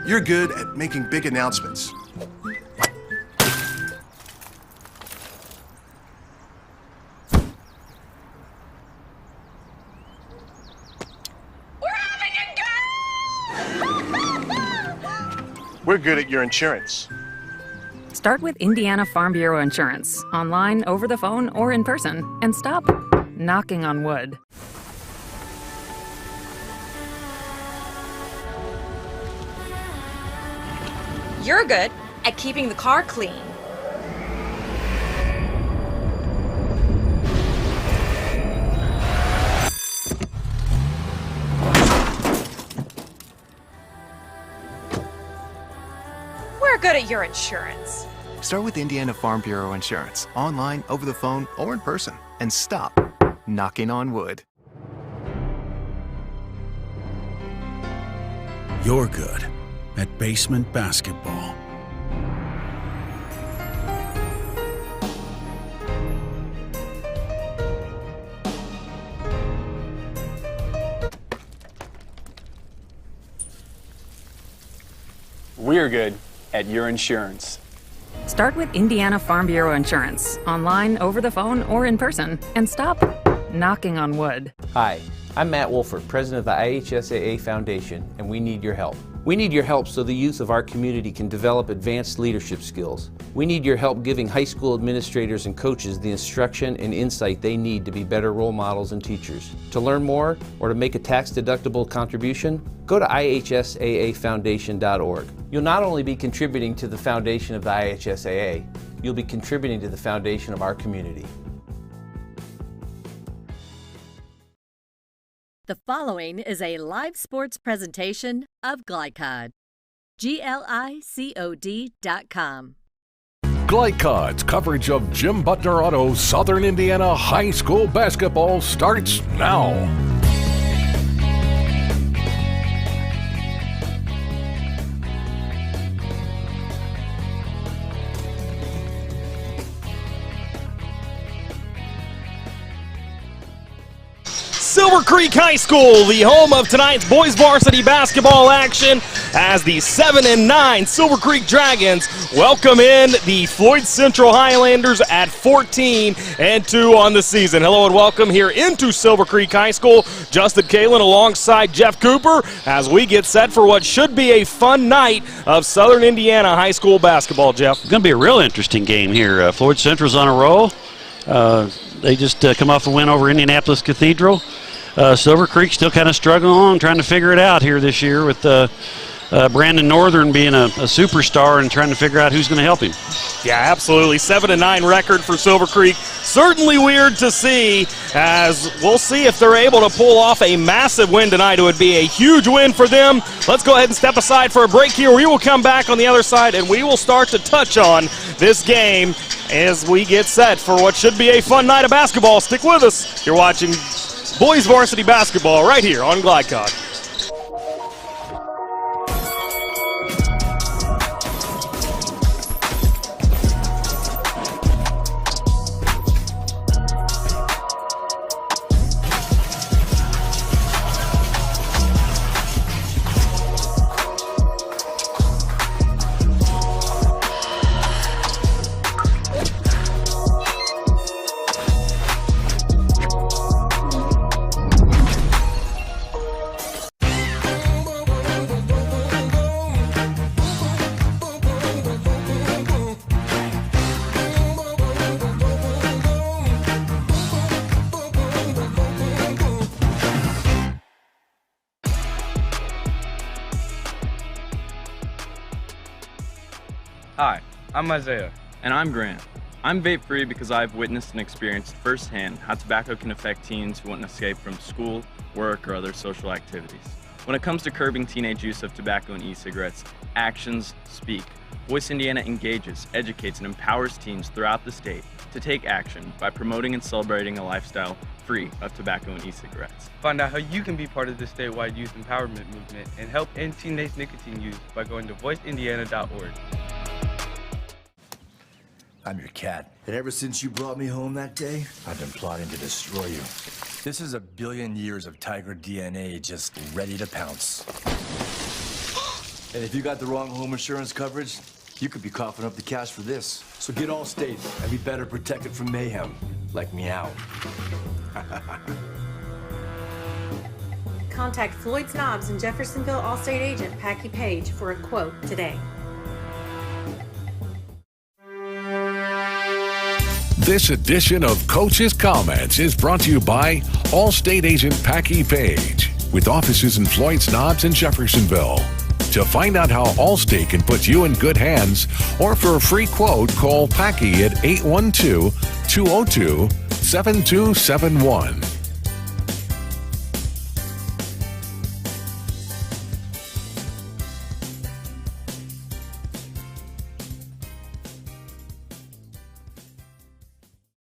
You're good at making big announcements. We're good at your insurance. Start with Indiana Farm Bureau Insurance, online, over the phone, or in person, and stop knocking on wood. You're good at keeping the car clean. We're good at your insurance. Start with Indiana Farm Bureau Insurance, online, over the phone, or in person, and stop knocking on wood. You're good at basement basketball. We're good at your insurance. Start with Indiana Farm Bureau Insurance, online, over the phone, or in person, and stop knocking on wood. Hi, I'm Matt Wolford, president of the IHSAA Foundation, and we need your help. We need your help so the youth of our community can develop advanced leadership skills. We need your help giving high school administrators and coaches the instruction and insight they need to be better role models and teachers. To learn more or to make a tax-deductible contribution, go to ihsaafoundation.org. You'll not only be contributing to the foundation of the IHSAA, you'll be contributing to the foundation of our community. The following is a live sports presentation of Glycod. GLICOD.com. Glycod's coverage of Jim Butler Auto's Southern Indiana High School basketball starts now. Silver Creek High School, the home of tonight's boys varsity basketball action, as the 7-9 Silver Creek Dragons welcome in the Floyd Central Highlanders at 14-2 on the season. Hello and welcome here into Silver Creek High School. Justin Kalin alongside Jeff Cooper as we get set for what should be a fun night of Southern Indiana high school basketball, Jeff. It's going to be a real interesting game here. Floyd Central's on a roll. They just come off a win over Indianapolis Cathedral. Silver Creek still kind of struggling along, trying to figure it out here this year with Brandon Northern being a superstar and trying to figure out who's going to help him. Yeah, absolutely. 7-9 record for Silver Creek. Certainly weird to see, as we'll see if they're able to pull off a massive win tonight. It would be a huge win for them. Let's go ahead and step aside for a break here. We will come back on the other side, and we will start to touch on this game as we get set for what should be a fun night of basketball. Stick with us. You're watching boys varsity basketball right here on Glycod. Hi, I'm Isaiah. And I'm Grant. I'm vape-free because I've witnessed and experienced firsthand how tobacco can affect teens who want to escape from school, work, or other social activities. When it comes to curbing teenage use of tobacco and e-cigarettes, actions speak. Voice Indiana engages, educates, and empowers teens throughout the state to take action by promoting and celebrating a lifestyle free of tobacco and e-cigarettes. Find out how you can be part of the statewide youth empowerment movement and help end teenage nicotine use by going to voiceindiana.org. I'm your cat. And ever since you brought me home that day, I've been plotting to destroy you. This is 1 billion years of tiger DNA just ready to pounce. And if you got the wrong home insurance coverage, you could be coughing up the cash for this. So get Allstate and be better protected from mayhem, like meow. Contact Floyd Snobs and Jeffersonville Allstate agent Packy Page for a quote today. This edition of Coach's Comments is brought to you by Allstate agent Packy Page, with offices in Floyd Snobs and Jeffersonville. To find out how Allstate can put you in good hands, or for a free quote, call Packy at 812-202-7271.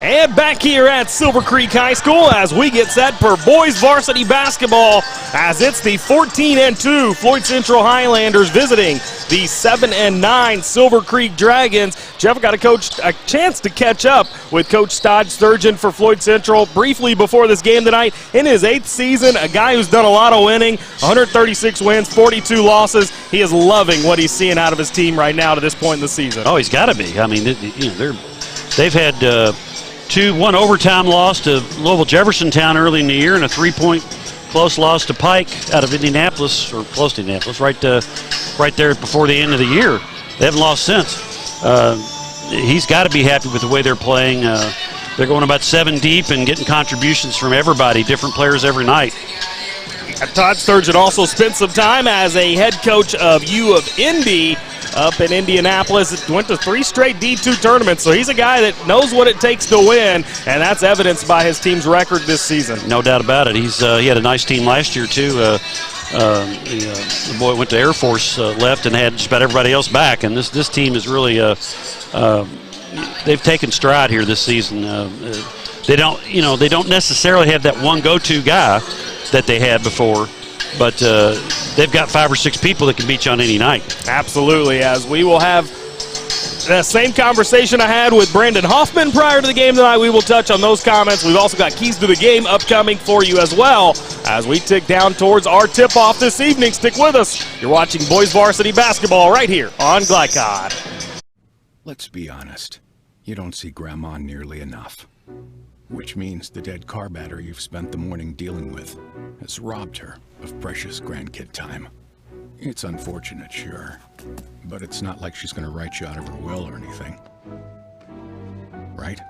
And back here at Silver Creek High School as we get set for boys varsity basketball, as it's the 14-2 Floyd Central Highlanders visiting the 7-9 Silver Creek Dragons. Jeff got a chance to catch up with Coach Todd Sturgeon for Floyd Central briefly before this game tonight. In his 8th season, a guy who's done a lot of winning, 136 wins, 42 losses. He is loving what he's seeing out of his team right now to this point in the season. Oh, he's got to be. I mean, they've had one overtime loss to Louisville Jeffersontown early in the year, and a 3-point close loss to Pike out of Indianapolis, or close to Indianapolis, right there before the end of the year. They haven't lost since. He's got to be happy with the way they're playing. They're going about 7 deep and getting contributions from everybody, different players every night. Todd Sturgeon also spent some time as a head coach of U of Indy up in Indianapolis. Went to 3 straight D2 tournaments, so he's a guy that knows what it takes to win, and that's evidenced by his team's record this season. No doubt about it. He had a nice team last year, too. The boy went to Air Force, left, and had just about everybody else back, and this team is really they've taken stride here this season. They don't necessarily have that one go-to guy that they had before, but they've got 5 or 6 people that can beat you on any night. Absolutely, as we will have the same conversation I had with Brandon Hoffman prior to the game tonight. We will touch on those comments. We've also got keys to the game upcoming for you as well as we tick down towards our tip-off this evening. Stick with us. You're watching boys varsity basketball right here on Glycod. Let's be honest. You don't see Grandma nearly enough. Which means the dead car battery you've spent the morning dealing with has robbed her of precious grandkid time. It's unfortunate, sure, but it's not like she's going to write you out of her will or anything. Right?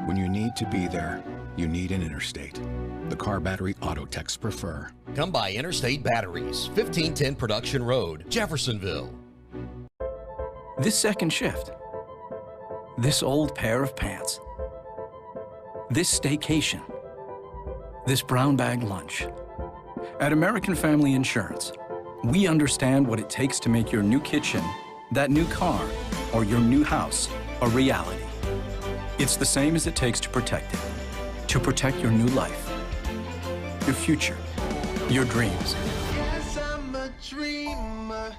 When you need to be there, you need an Interstate. The car battery auto techs prefer. Come by Interstate Batteries, 1510 Production Road, Jeffersonville. This second shift. This old pair of pants. This staycation. This brown bag lunch. At American Family Insurance, we understand what it takes to make your new kitchen, that new car, or your new house a reality. It's the same as it takes to protect it. To protect your new life, your future, your dreams. Yes, I'm a dreamer.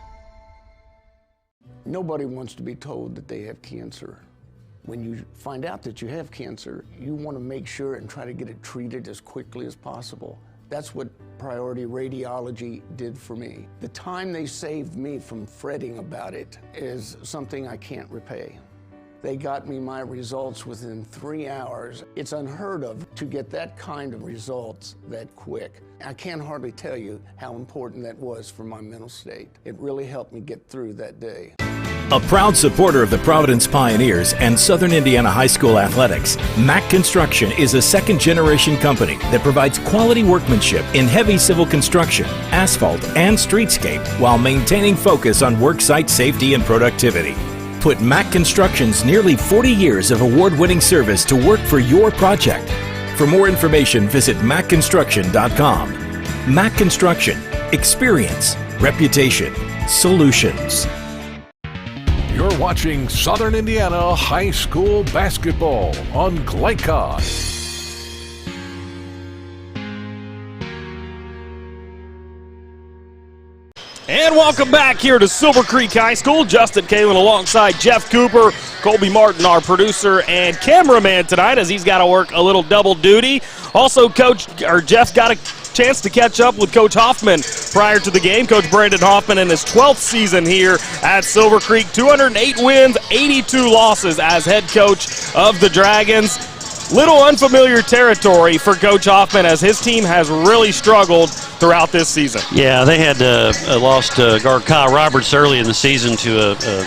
Nobody wants to be told that they have cancer. When you find out that you have cancer, you want to make sure and try to get it treated as quickly as possible. That's what Priority Radiology did for me. The time they saved me from fretting about it is something I can't repay. They got me my results within 3 hours. It's unheard of to get that kind of results that quick. I can't hardly tell you how important that was for my mental state. It really helped me get through that day. A proud supporter of the Providence Pioneers and Southern Indiana High School athletics, Mack Construction is a second-generation company that provides quality workmanship in heavy civil construction, asphalt, and streetscape while maintaining focus on worksite safety and productivity. Put Mack Construction's nearly 40 years of award-winning service to work for your project. For more information, visit mackconstruction.com. Mack Construction. Experience. Reputation. Solutions. You're watching Southern Indiana High School Basketball on Glycod. And welcome back here to Silver Creek High School. Justin Kalen alongside Jeff Cooper, Colby Martin, our producer and cameraman tonight, as he's got to work a little double duty. Also, Jeff got to chance to catch up with Coach Hoffman prior to the game. Coach Brandon Hoffman in his 12th season here at Silver Creek, 208 wins, 82 losses as head coach of the Dragons. Little unfamiliar territory for Coach Hoffman as his team has really struggled throughout this season. Yeah, they had lost guard Kyle Roberts early in the season to a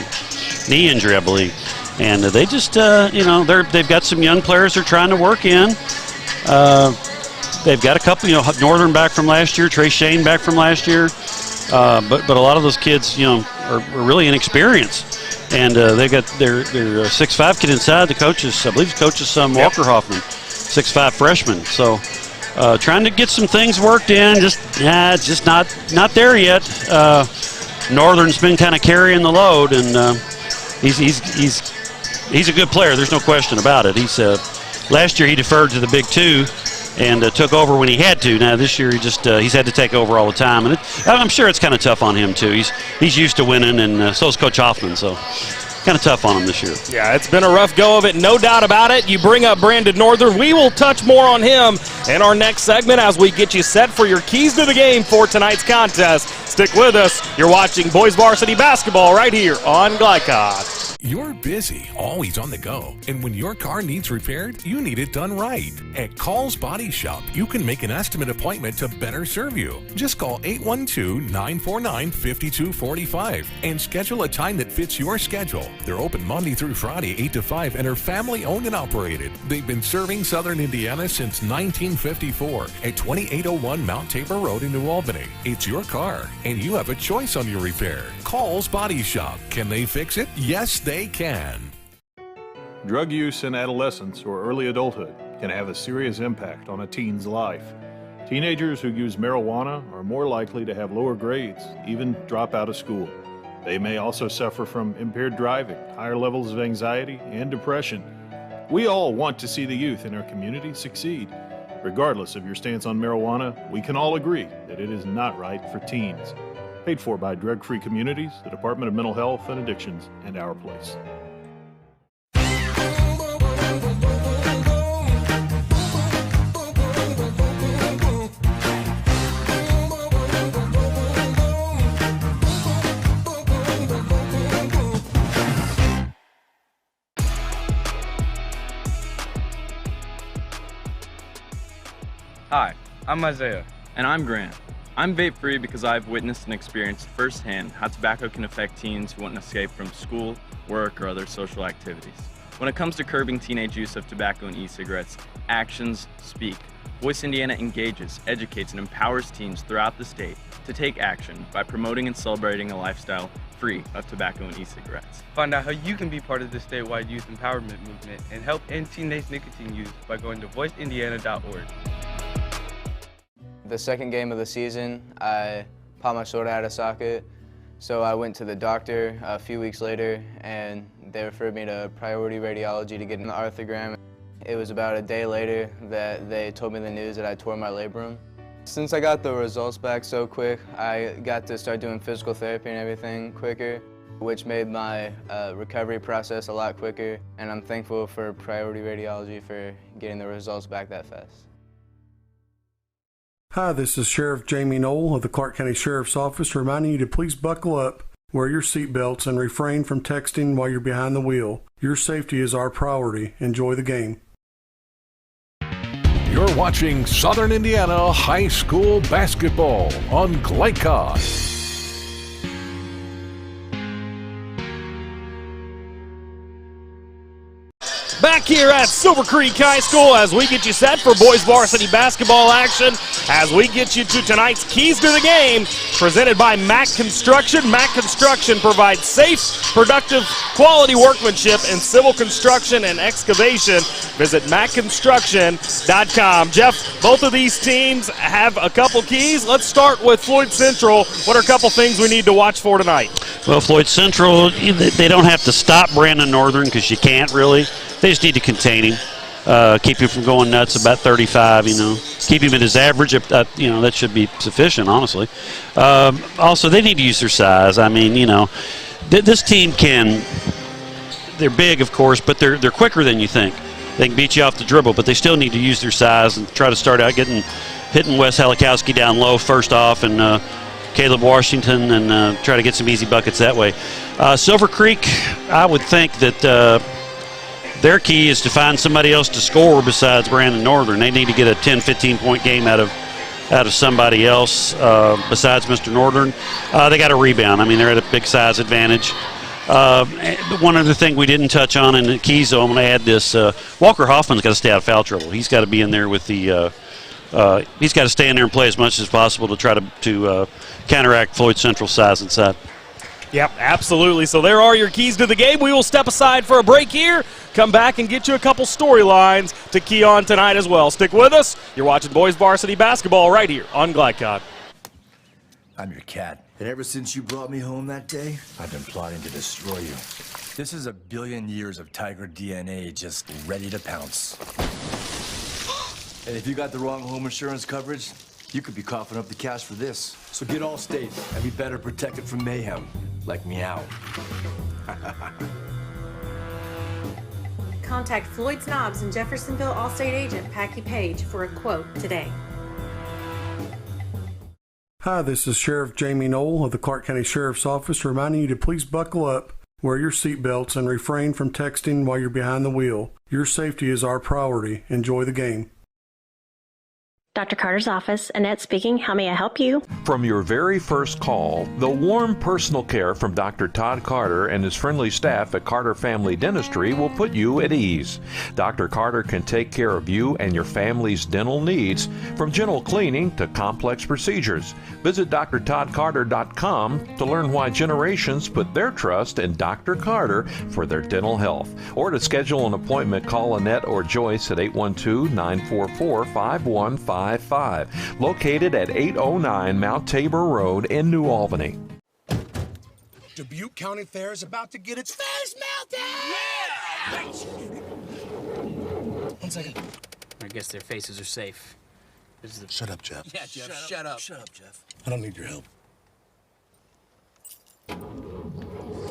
knee injury, I believe. And they just, they've got some young players they're trying to work in. They've got a couple, Northern back from last year, Trey Shane back from last year. But a lot of those kids, are really inexperienced. And they got their 6'5" kid inside. The coaches, I believe the coach's son, Walker Hoffman, 6'5" freshman. So trying to get some things worked in. It's just not there yet. Northern's been kind of carrying the load, and he's a good player. There's no question about it. Last year he deferred to the Big Two and took over when he had to. Now this year he's had to take over all the time, and I'm sure it's kind of tough on him too. He's used to winning, and so is Coach Hoffman. So kind of tough on him this year. Yeah, it's been a rough go of it, no doubt about it. You bring up Brandon Northern. We will touch more on him in our next segment as we get you set for your keys to the game for tonight's contest. Stick with us. You're watching Boys Varsity Basketball right here on Glycod. You're busy, always on the go, and when your car needs repaired, you need it done right. At Call's Body Shop, you can make an estimate appointment to better serve you. Just call 812-949-5245 and schedule a time that fits your schedule. They're open Monday through Friday, 8 to 5, and are family-owned and operated. They've been serving Southern Indiana since 1954 at 2801 Mount Tabor Road in New Albany. It's your car, and you have a choice on your repair. Call's Body Shop. Can they fix it? Yes, they can. Drug use in adolescence or early adulthood can have a serious impact on a teen's life. Teenagers who use marijuana are more likely to have lower grades, even drop out of school. They may also suffer from impaired driving, higher levels of anxiety, and depression. We all want to see the youth in our community succeed. Regardless of your stance on marijuana, we can all agree that it is not right for teens. Paid for by Drug Free Communities, the Department of Mental Health and Addictions, and Our Place. Hi, I'm Isaiah. And I'm Grant. I'm vape-free because I've witnessed and experienced firsthand how tobacco can affect teens who want to escape from school, work, or other social activities. When it comes to curbing teenage use of tobacco and e-cigarettes, actions speak. Voice Indiana engages, educates, and empowers teens throughout the state to take action by promoting and celebrating a lifestyle free of tobacco and e-cigarettes. Find out how you can be part of the statewide youth empowerment movement and help end teenage nicotine use by going to voiceindiana.org. The second game of the season, I popped my shoulder out of socket, so I went to the doctor a few weeks later, and they referred me to priority radiology to get an arthrogram. It was about a day later that they told me the news that I tore my labrum. Since I got the results back so quick, I got to start doing physical therapy and everything quicker, which made my recovery process a lot quicker, and I'm thankful for priority radiology for getting the results back that fast. Hi, this is Sheriff Jamie Knoll of the Clark County Sheriff's Office reminding you to please buckle up, wear your seatbelts, and refrain from texting while you're behind the wheel. Your safety is our priority. Enjoy the game. You're watching Southern Indiana High School Basketball on Glycod. Back here at Silver Creek High School as we get you set for boys varsity basketball action, as we get you to tonight's Keys to the Game, presented by Mack Construction. Mack Construction provides safe, productive, quality workmanship in civil construction and excavation. Visit mackconstruction.com. Jeff, both of these teams have a couple keys. Let's start with Floyd Central. What are a couple things we need to watch for tonight? Well, Floyd Central, they don't have to stop Brandon Northern because you can't really. They just need to contain him, keep him from going nuts, about 35, Keep him at his average, that should be sufficient, honestly. Also, they need to use their size. I mean, this team they're big, of course, but they're quicker than you think. they can beat you off the dribble, but they still need to use their size and try to start out hitting Wes Halikowski down low first off, and Caleb Washington, and try to get some easy buckets that way. Silver Creek, I would think that their key is to find somebody else to score besides Brandon Northern. They need to get a 10, 15-point game out of somebody else besides Mr. Northern. They got a rebound. I mean, they're at a big size advantage. One other thing we didn't touch on in the keys, though, I'm going to add this. Walker Hoffman's got to stay out of foul trouble. He's got to be in there with the he's got to stay in there and play as much as possible to try to counteract Floyd Central's size inside. Yep, absolutely. So there are your keys to the game. We will step aside for a break here, come back and get you a couple storylines to key on tonight as well. Stick with us. You're watching Boys Varsity Basketball right here on GlideCon. I'm your cat. And ever since you brought me home that day, I've been plotting to destroy you. This is 1 billion years of tiger DNA just ready to pounce. And if you got the wrong home insurance coverage, you could be coughing up the cash for this. So get Allstate and be better protected from mayhem, like meow. Contact Floyd Snobs and Jeffersonville Allstate agent Packy Page for a quote today. Hi, this is Sheriff Jamie Knoll of the Clark County Sheriff's Office reminding you to please buckle up, wear your seatbelts, and refrain from texting while you're behind the wheel. Your safety is our priority. Enjoy the game. Dr. Carter's office, Annette speaking. How may I help you? From your very first call, the warm personal care from Dr. Todd Carter and his friendly staff at Carter Family Dentistry will put you at ease. Dr. Carter can take care of you and your family's dental needs, from gentle cleaning to complex procedures. Visit drtoddcarter.com to learn why generations put their trust in Dr. Carter for their dental health. Or to schedule an appointment, call Annette or Joyce at 812-944-5155. Located at 809 Mount Tabor Road in New Albany. Dubuque County Fair is about to get its face melted! Yeah! 1 second. I guess their faces are safe. Shut up, Jeff. Yeah, Jeff, shut up. Shut up, Jeff. I don't need your help.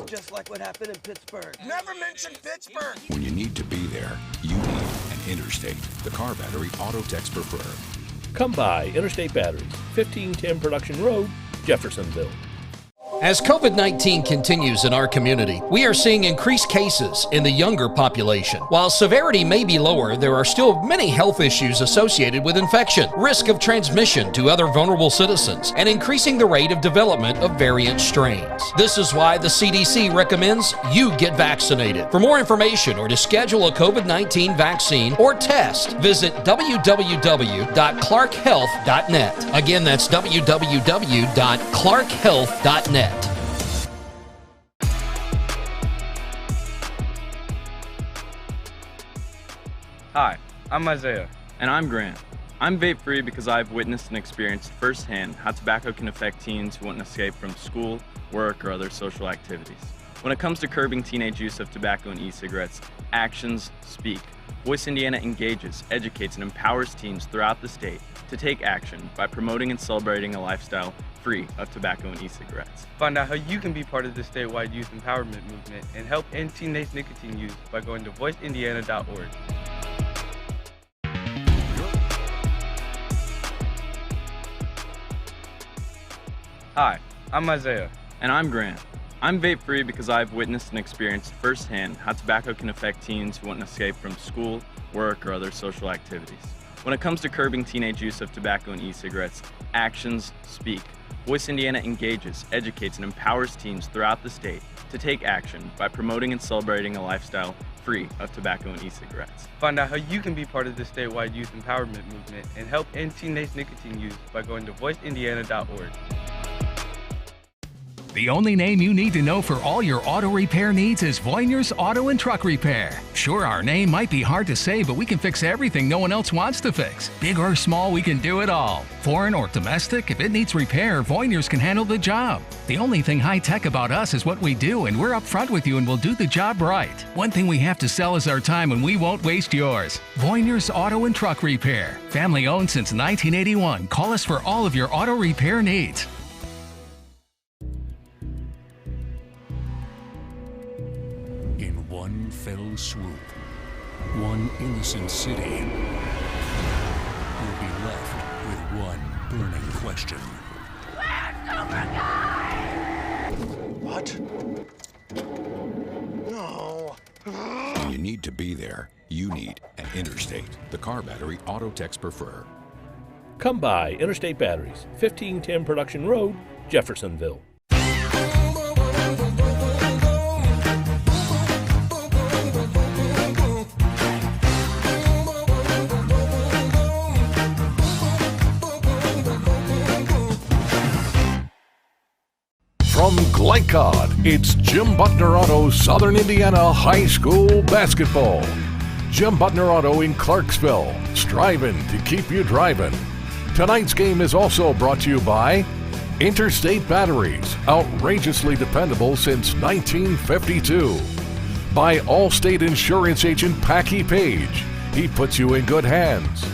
Just like what happened in Pittsburgh. Never mention Pittsburgh! When you need to be there, you need an Interstate, the car battery auto techs prefer. Come by Interstate Batteries, 1510 Production Road, Jeffersonville. As COVID-19 continues in our community, we are seeing increased cases in the younger population. While severity may be lower, there are still many health issues associated with infection, risk of transmission to other vulnerable citizens, and increasing the rate of development of variant strains. This is why the CDC recommends you get vaccinated. For more information or to schedule a COVID-19 vaccine or test, visit www.clarkhealth.net. Again, that's www.clarkhealth.net. Hi, I'm Isaiah. And I'm Grant. I'm vape-free because I've witnessed and experienced firsthand how tobacco can affect teens who want to escape from school, work, or other social activities. When it comes to curbing teenage use of tobacco and e-cigarettes, actions speak. Voice Indiana engages, educates, and empowers teens throughout the state to take action by promoting and celebrating a lifestyle free of tobacco and e-cigarettes. Find out how you can be part of the statewide youth empowerment movement and help end teenage nicotine use by going to voiceindiana.org. Hi, I'm Isaiah. And I'm Grant. I'm vape-free because I've witnessed and experienced firsthand how tobacco can affect teens who want to escape from school, work, or other social activities. When it comes to curbing teenage use of tobacco and e-cigarettes, actions speak. Voice Indiana engages, educates, and empowers teens throughout the state to take action by promoting and celebrating a lifestyle free of tobacco and e-cigarettes. Find out how you can be part of the statewide youth empowerment movement and help end teenage nicotine use by going to voiceindiana.org. The only name you need to know for all your auto repair needs is Voyner's Auto and Truck Repair. Sure, our name might be hard to say, but we can fix everything no one else wants to fix. Big or small, we can do it all. Foreign or domestic, if it needs repair, Voyner's can handle the job. The only thing high-tech about us is what we do, and we're up front with you and we'll do the job right. One thing we have to sell is our time, and we won't waste yours. Voyner's Auto and Truck Repair. Family owned since 1981. Call us for all of your auto repair needs. In one fell swoop, one innocent city, you'll be left with one burning question. What? No. When you need to be there, you need an Interstate, the car battery auto techs prefer. Come by Interstate Batteries, 1510 Production Road, Jeffersonville. From Glycod, it's Jim Butner Auto Southern Indiana High School Basketball. Jim Butner Auto in Clarksville, striving to keep you driving. Tonight's game is also brought to you by Interstate Batteries, outrageously dependable since 1952. By Allstate Insurance Agent Packy Page, he puts you in good hands.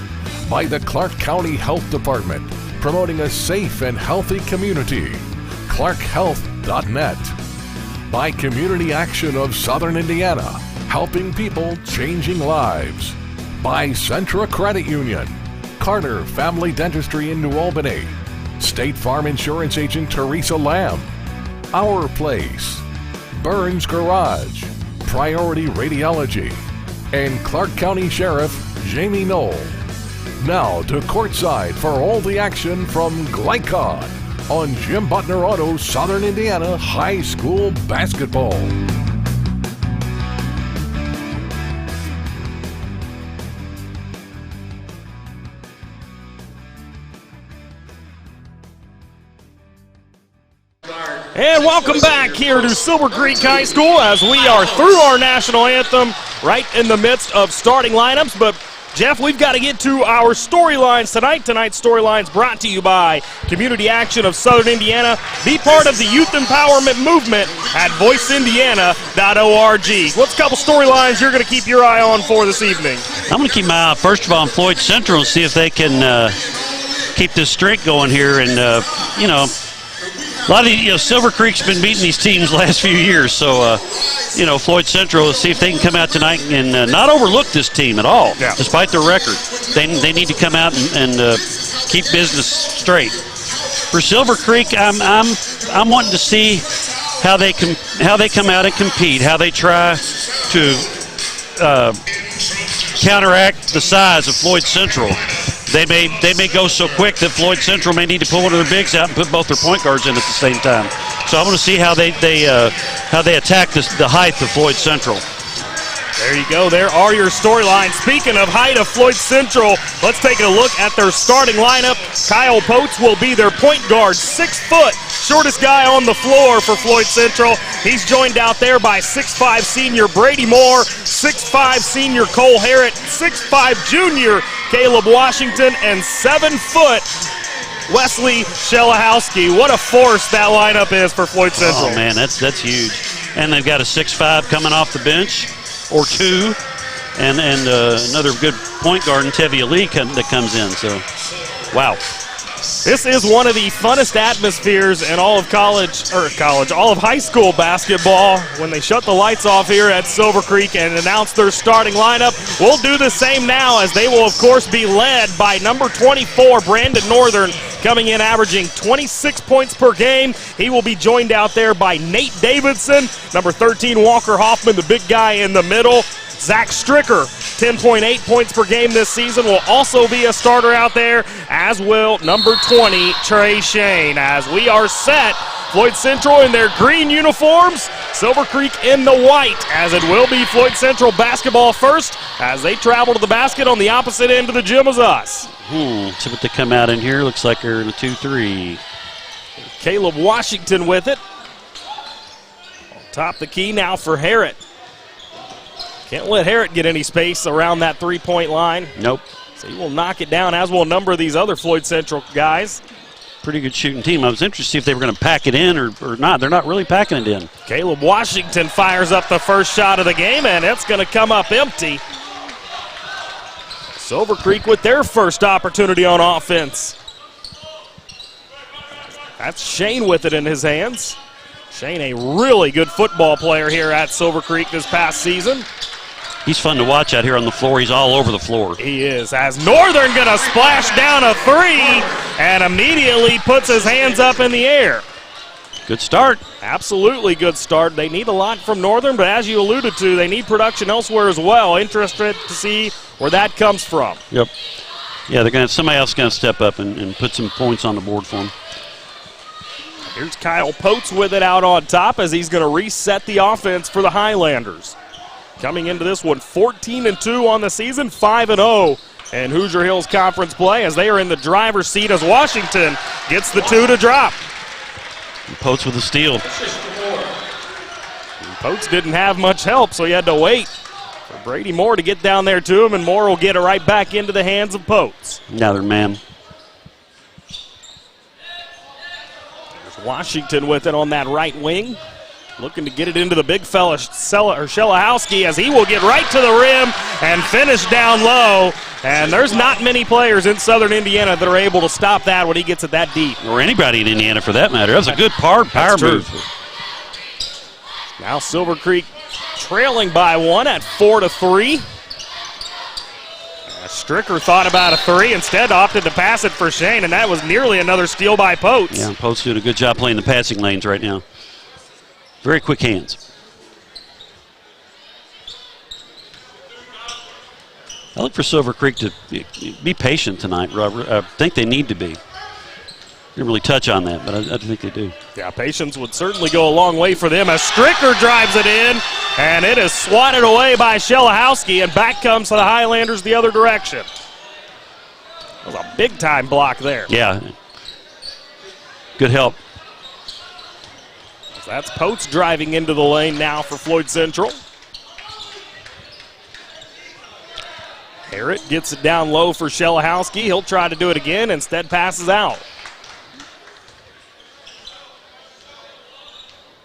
By the Clark County Health Department, promoting a safe and healthy community. ClarkHealth.net. By Community Action of Southern Indiana, helping people, changing lives. By Centra Credit Union, Carter Family Dentistry in New Albany, State Farm Insurance Agent Teresa Lamb, Our Place, Burns Garage, Priority Radiology, and Clark County Sheriff Jamie Knoll. Now to courtside for all the action from Glycod on Jim Butner Auto Southern Indiana High School Basketball. And welcome back here to Silver Creek High School as we are through our national anthem, right in the midst of starting lineups. But Jeff, we've got to get to our storylines tonight. Tonight's storylines brought to you by Community Action of Southern Indiana. Be part of the youth empowerment movement at voiceindiana.org. What's a couple storylines you're going to keep your eye on for this evening? I'm going to keep my eye, first of all, on Floyd Central and see if they can keep this streak going here. And, a lot of Silver Creek's been beating these teams the last few years, so Floyd Central will see if they can come out tonight and not overlook this team at all, despite their record. They need to come out and keep business straight. For Silver Creek, I'm wanting to see how they come out and compete, how they try to counteract the size of Floyd Central. They may go so quick that Floyd Central may need to pull one of their bigs out and put both their point guards in at the same time. So I want to see how they attack the height of Floyd Central. There you go. There are your storylines. Speaking of height of Floyd Central, let's take a look at their starting lineup. Kyle Potes will be their point guard, 6 foot, shortest guy on the floor for Floyd Central. He's joined out there by 6'5" senior Brady Moore, 6'5" senior Cole Harrett, 6'5" junior Caleb Washington, and 7 foot Wesley Shelahowski. What a force that lineup is for Floyd Central. Oh, man, that's huge. And they've got a 6'5" coming off the bench, or 2, and another good point guard in Tevye Lee that comes in. So, wow. This is one of the funnest atmospheres in all of all of high school basketball when they shut the lights off here at Silver Creek and announce their starting lineup. We'll do the same now as they will, of course, be led by number 24, Brandon Northern, coming in averaging 26 points per game. He will be joined out there by Nate Davidson, number 13, Walker Hoffman, the big guy in the middle. Zach Stricker, 10.8 points per game this season, will also be a starter out there, as will number 20, Trey Shane. As we are set, Floyd Central in their green uniforms, Silver Creek in the white, as it will be Floyd Central basketball first as they travel to the basket on the opposite end of the gym as us. See what they come out in here. Looks like they're in a 2-3. Caleb Washington with it. Top the key now for Harrett. Can't let Harrett get any space around that three-point line. Nope. So he will knock it down, as will a number of these other Floyd Central guys. Pretty good shooting team. I was interested to see if they were going to pack it in or not. They're not really packing it in. Caleb Washington fires up the first shot of the game, and it's going to come up empty. Silver Creek with their first opportunity on offense. That's Shane with it in his hands. Shane, a really good football player here at Silver Creek this past season. He's fun to watch out here on the floor. He's all over the floor. He is, as Northern going to splash down a three and immediately puts his hands up in the air. Good start. Absolutely good start. They need a lot from Northern, but as you alluded to, they need production elsewhere as well. Interested to see where that comes from. Yep. Yeah, they're going to somebody else going to step up and put some points on the board for them. Here's Kyle Potes with it out on top as he's going to reset the offense for the Highlanders. Coming into this one, 14-2 on the season, 5-0 in Hoosier Hills Conference play as they are in the driver's seat as Washington gets the two to drop. Potes with the steal. Potes didn't have much help, so he had to wait for Brady Moore to get down there to him, and Moore will get it right back into the hands of Potes. Another man. There's Washington with it on that right wing. Looking to get it into the big fella, Shelahowski, as he will get right to the rim and finish down low. And there's not many players in Southern Indiana that are able to stop that when he gets it that deep. Or anybody in Indiana for that matter. That was a good power move. Now Silver Creek trailing by one at 4-3. Stricker thought about a three, instead opted to pass it for Shane, and that was nearly another steal by Potes. Yeah, Potes doing a good job playing the passing lanes right now. Very quick hands. I look for Silver Creek to be patient tonight, Robert. I think they need to be. Didn't really touch on that, but I think they do. Yeah, patience would certainly go a long way for them as Stricker drives it in, and it is swatted away by Shelahowski, and back comes the Highlanders the other direction. That was a big-time block there. Yeah. Good help. That's Potes driving into the lane now for Floyd Central. Harrett gets it down low for Shelahowski. He'll try to do it again, instead passes out.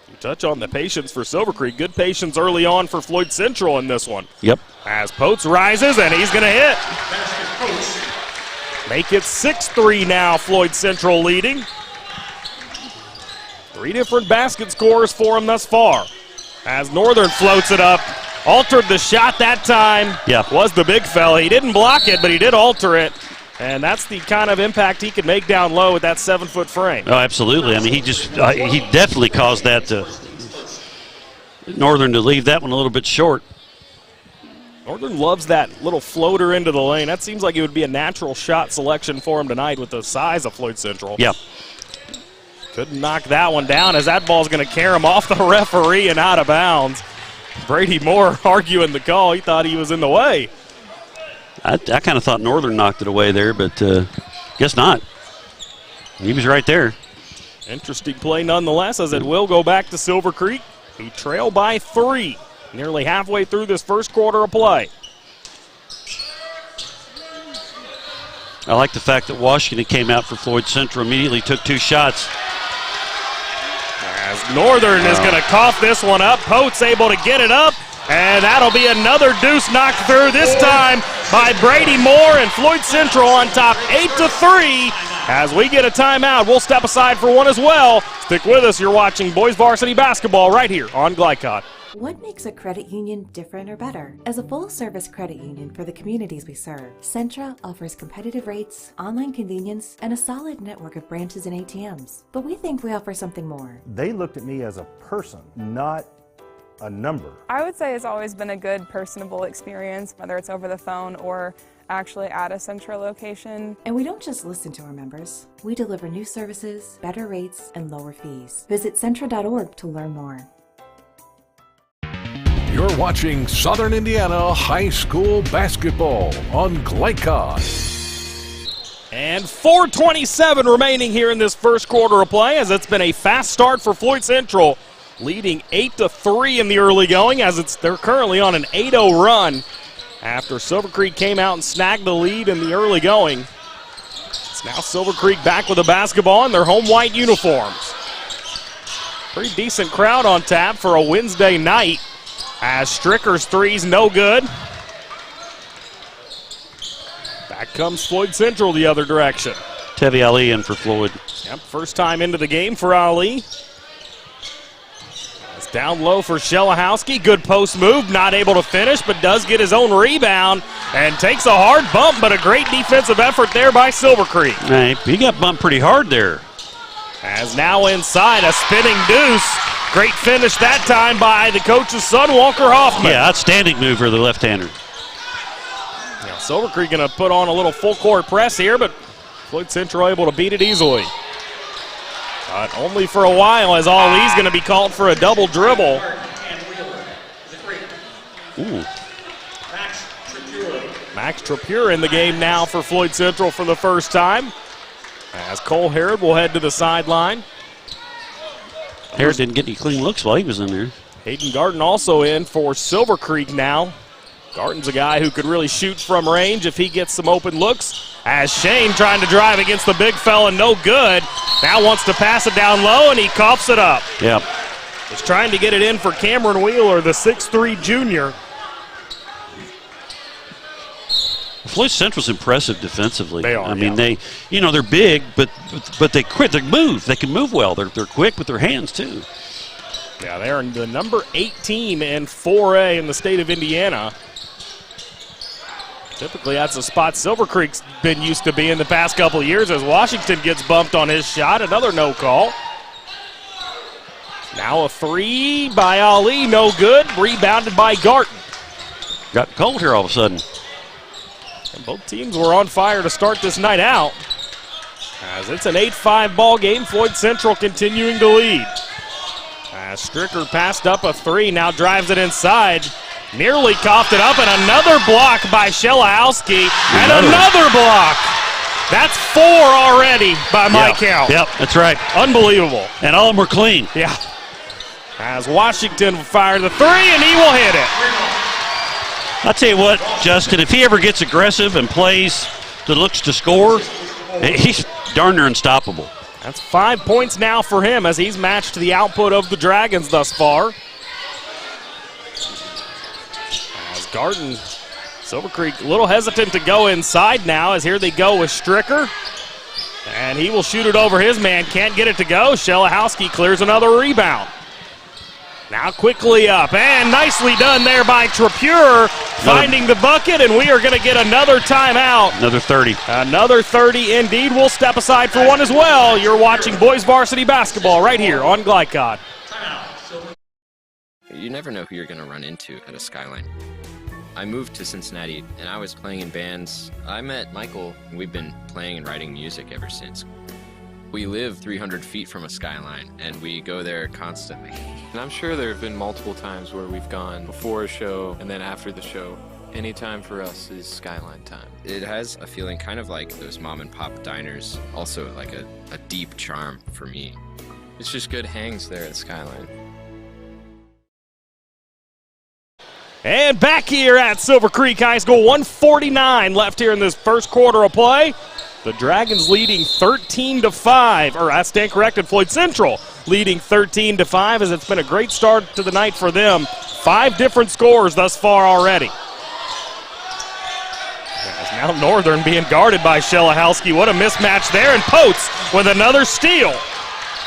You touch on the patience for Silver Creek. Good patience early on for Floyd Central in this one. Yep. As Potes rises, and he's going to hit. Make it 6-3 now, Floyd Central leading. 3 different basket scores for him thus far. As Northern floats it up, altered the shot that time. Yeah. Was the big fella. He didn't block it, but he did alter it. And that's the kind of impact he can make down low with that 7-foot frame. Oh, absolutely. I mean, he definitely caused that to Northern to leave that one a little bit short. Northern loves that little floater into the lane. That seems like it would be a natural shot selection for him tonight with the size of Floyd Central. Yeah. Couldn't knock that one down as that ball's going to carry him off the referee and out of bounds. Brady Moore arguing the call. He thought he was in the way. I kind of thought Northern knocked it away there, but guess not. He was right there. Interesting play nonetheless, as it will go back to Silver Creek. He trail by 3, nearly halfway through this first quarter of play. I like the fact that Washington came out for Floyd Central, immediately took 2 shots. As Northern is going to cough this one up. Potes able to get it up, and that'll be another deuce knocked through, this time by Brady Moore, and Floyd Central on top 8-3. As we get a timeout, we'll step aside for one as well. Stick with us. You're watching Boys Varsity Basketball right here on Glycod. What makes a credit union different or better? As a full-service credit union for the communities we serve, Centra offers competitive rates, online convenience, and a solid network of branches and ATMs. But we think we offer something more. They looked at me as a person, not a number. I would say it's always been a good, personable experience, whether it's over the phone or actually at a Centra location. And we don't just listen to our members. We deliver new services, better rates, and lower fees. Visit Centra.org to learn more. You're watching Southern Indiana High School Basketball on Glycod. And 4:27 remaining here in this first quarter of play, as it's been a fast start for Floyd Central, leading 8-3 in the early going, as they're currently on an 8-0 run after Silver Creek came out and snagged the lead in the early going. It's now Silver Creek back with the basketball in their home white uniforms. Pretty decent crowd on tap for a Wednesday night, as Stricker's three's no good. Back comes Floyd Central the other direction. Tevi Ali in for Floyd. Yep, first time into the game for Ali. As Down low for Shelahowski. Good post move. Not able to finish, but does get his own rebound and takes a hard bump, but a great defensive effort there by Silver Creek. Hey, he got bumped pretty hard there. As now inside, a spinning deuce. Great finish that time by the coach's son, Walker Hoffman. Yeah, outstanding move for the left-hander. Now, Silver Creek going to put on a little full-court press here, but Floyd Central able to beat it easily. But only for a while, as Ali's going to be called for a double dribble. Ooh. Max Trapure in the game now for Floyd Central for the first time. As Cole Harrod will head to the sideline. Harrod didn't get any clean looks while he was in there. Hayden Garden also in for Silver Creek now. Garden's a guy who could really shoot from range if he gets some open looks. As Shane trying to drive against the big fella, no good. Now wants to pass it down low, and he coughs it up. Yep. He's trying to get it in for Cameron Wheeler, the 6'3 junior. Floyd Central's impressive defensively. They are. I mean, they're big, but they quit. They move. They can move well. They're quick with their hands too. Yeah, they're the number 8 team in 4A in the state of Indiana. Typically, that's a spot Silver Creek's been used to be in the past couple of years as Washington gets bumped on his shot. Another no call. Now a 3 by Ali, no good. Rebounded by Garten. Got cold here all of a sudden. And both teams were on fire to start this night out. As it's an 8-5 ball game, Floyd Central continuing to lead. As Stricker passed up a 3, now drives it inside. Nearly coughed it up, and another block by Shelahowski, and another block. That's 4 already by my count. Yep, that's right. Unbelievable. And all of them were clean. Yeah. As Washington fired the 3, and he will hit it. I'll tell you what, Justin, if he ever gets aggressive and plays that looks to score, he's darn near unstoppable. That's 5 points now for him as he's matched the output of the Dragons thus far. As Garden, Silver Creek a little hesitant to go inside now as here they go with Stricker. And he will shoot it over his man, can't get it to go. Shelahowski clears another rebound. Now quickly up, and nicely done there by Trapure, finding the bucket, and we are going to get another timeout. Another 30. Another 30 indeed. We'll step aside for one as well. You're watching boys varsity basketball right here on Glycod. You never know who you're going to run into at a Skyline. I moved to Cincinnati, and I was playing in bands. I met Michael, and we've been playing and writing music ever since. We live 300 feet from a Skyline, and we go there constantly. And I'm sure there have been multiple times where we've gone before a show and then after the show. Any time for us is Skyline time. It has a feeling kind of like those mom and pop diners, also like a deep charm for me. It's just good hangs there at Skyline. And back here at Silver Creek High School, 1:49 left here in this first quarter of play. The Dragons leading 13-5, or I stand corrected, Floyd Central leading 13-5 as it's been a great start to the night for them. 5 different scores thus far already. As now Northern being guarded by Shelahowski. What a mismatch there, and Potes with another steal.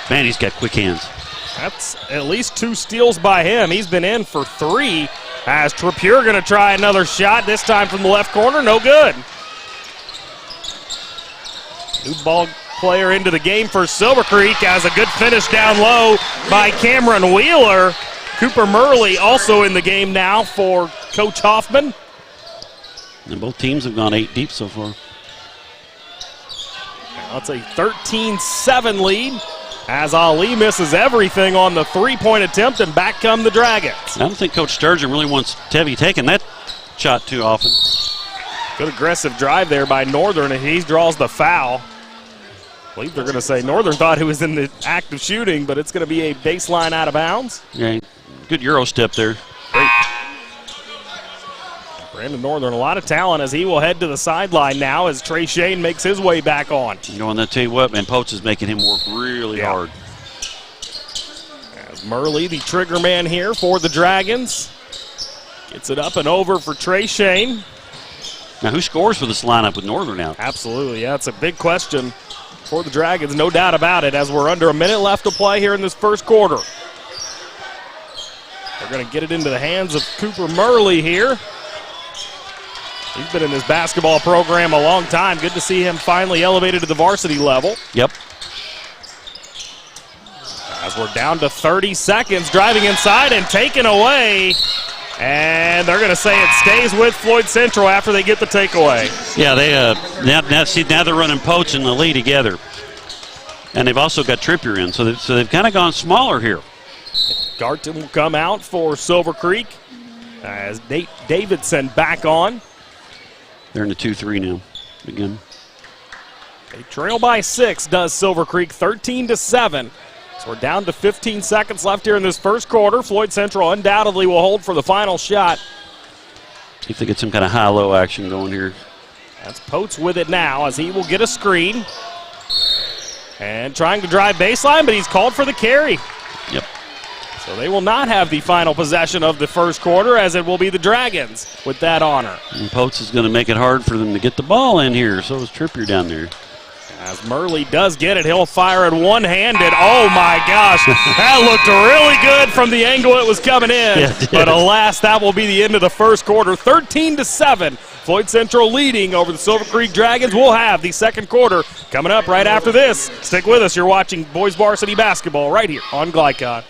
Man, he's got quick hands. That's at least 2 steals by him. He's been in for 3. As Trapure going to try another shot, this time from the left corner, no good. New ball player into the game for Silver Creek as a good finish down low by Cameron Wheeler. Cooper Murley also in the game now for Coach Hoffman. And both teams have gone 8 deep so far. Now it's a 13-7 lead as Ali misses everything on the 3-point attempt, and back come the Dragons. I don't think Coach Sturgeon really wants Tevye taking that shot too often. Good aggressive drive there by Northern, and he draws the foul. I believe they're going to say Northern thought he was in the act of shooting, but it's going to be a baseline out of bounds. Yeah, good Euro step there. Great. Brandon Northern, a lot of talent as he will head to the sideline now as Trey Shane makes his way back on. You know, and I'll tell you what, man, Potes is making him work really hard. As Murley, the trigger man here for the Dragons, gets it up and over for Trey Shane. Now, who scores for this lineup with Northern out? Absolutely, yeah, it's a big question for the Dragons, no doubt about it, as we're under a minute left to play here in this first quarter. They're going to get it into the hands of Cooper Murley here. He's been in this basketball program a long time. Good to see him finally elevated to the varsity level. Yep. As we're down to 30 seconds, driving inside and taken away. And they're going to say it stays with Floyd Central after they get the takeaway. Yeah, they now they're running Poach and the Lee together. And they've also got Trippier in, so they've kind of gone smaller here. Garton will come out for Silver Creek as Nate Davidson back on. They're in the 2-3 now again. They trail by 6, does Silver Creek, 13-7. So we're down to 15 seconds left here in this first quarter. Floyd Central undoubtedly will hold for the final shot. See if they get some kind of high-low action going here. That's Poats with it now as he will get a screen. And trying to drive baseline, but he's called for the carry. Yep. So they will not have the final possession of the first quarter, as it will be the Dragons with that honor. And Poats is going to make it hard for them to get the ball in here. So is Trippier down there. As Murley does get it, he'll fire it one-handed. Oh, my gosh. That looked really good from the angle it was coming in. Yeah, but alas, that will be the end of the first quarter. 13-7. Floyd Central leading over the Silver Creek Dragons. We'll have the second quarter coming up right after this. Stick with us. You're watching Boys Varsity Basketball right here on Glycon.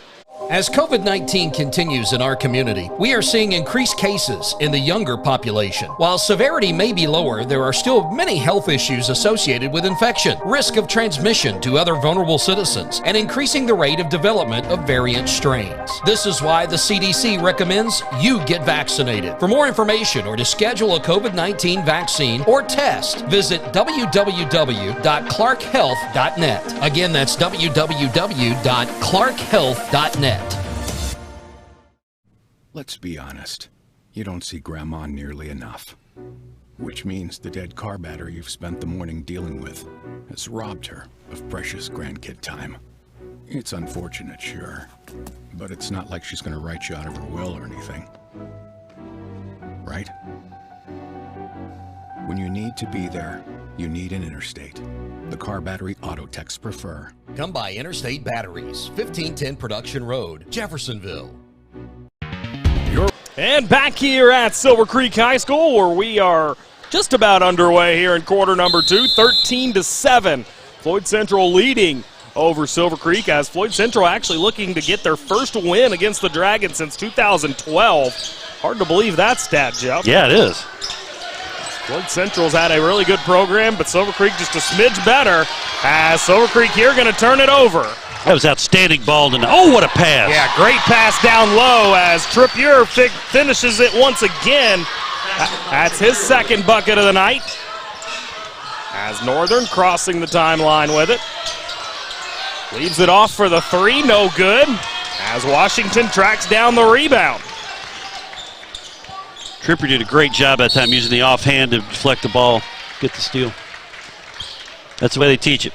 As COVID-19 continues in our community, we are seeing increased cases in the younger population. While severity may be lower, there are still many health issues associated with infection, risk of transmission to other vulnerable citizens, and increasing the rate of development of variant strains. This is why the CDC recommends you get vaccinated. For more information or to schedule a COVID-19 vaccine or test, visit www.clarkhealth.net. Again, that's www.clarkhealth.net. Let's be honest. You don't see Grandma nearly enough. Which means the dead car battery you've spent the morning dealing with has robbed her of precious grandkid time. It's unfortunate, sure, but it's not like she's going to write you out of her will or anything. Right? When you need to be there, you need an Interstate. The car battery auto techs prefer. Come by Interstate Batteries, 1510 Production Road, Jeffersonville. And back here at Silver Creek High School, where we are just about underway here in quarter number 2, 13-7. Floyd Central leading over Silver Creek, as Floyd Central actually looking to get their first win against the Dragons since 2012. Hard to believe that stat, Jeff. Yeah, it is. Floyd Central's had a really good program, but Silver Creek just a smidge better, as Silver Creek here going to turn it over. That was outstanding ball tonight. Oh, what a pass. Yeah, great pass down low as Trippier finishes it once again. That's his second bucket of the night. As Northern crossing the timeline with it. Leaves it off for the 3, no good. As Washington tracks down the rebound. Trippier did a great job that time using the offhand to deflect the ball, get the steal. That's the way they teach it.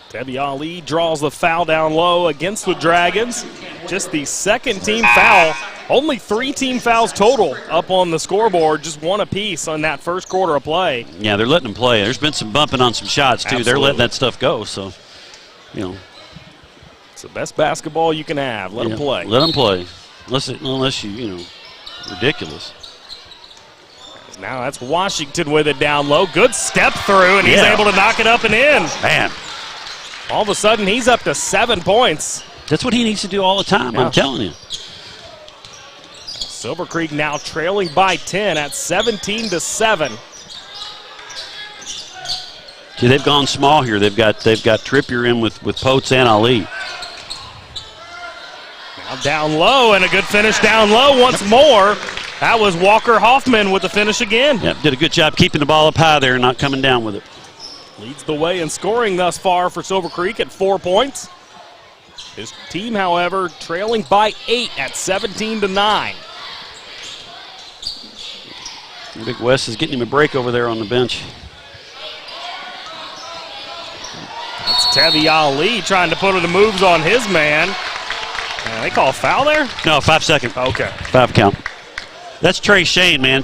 Debbie Ali draws the foul down low against the Dragons. Just the second team foul. Only 3 team fouls total up on the scoreboard, just 1 apiece on that first quarter of play. Yeah, they're letting them play. There's been some bumping on some shots, too. Absolutely. They're letting that stuff go, so, you know. It's the best basketball you can have. Let them play. Let them play, unless you ridiculous. Now that's Washington with it down low. Good step through, and he's able to knock it up and in. Man. All of a sudden, he's up to 7 points. That's what he needs to do all the time, I'm telling you. Silver Creek now trailing by 10 at 17-7. See, they've gone small here. They've got Trippier in with Poats and Ali. Now down low, and a good finish down low once more. That was Walker Hoffman with the finish again. Yep, did a good job keeping the ball up high there and not coming down with it. Leads the way in scoring thus far for Silver Creek at 4 points. His team, however, trailing by 8 at 17-9. Big West is getting him a break over there on the bench. That's Tevi Ali trying to put the moves on his man. They call a foul there? No, 5 seconds. Okay. 5 count. That's Trey Shane, man.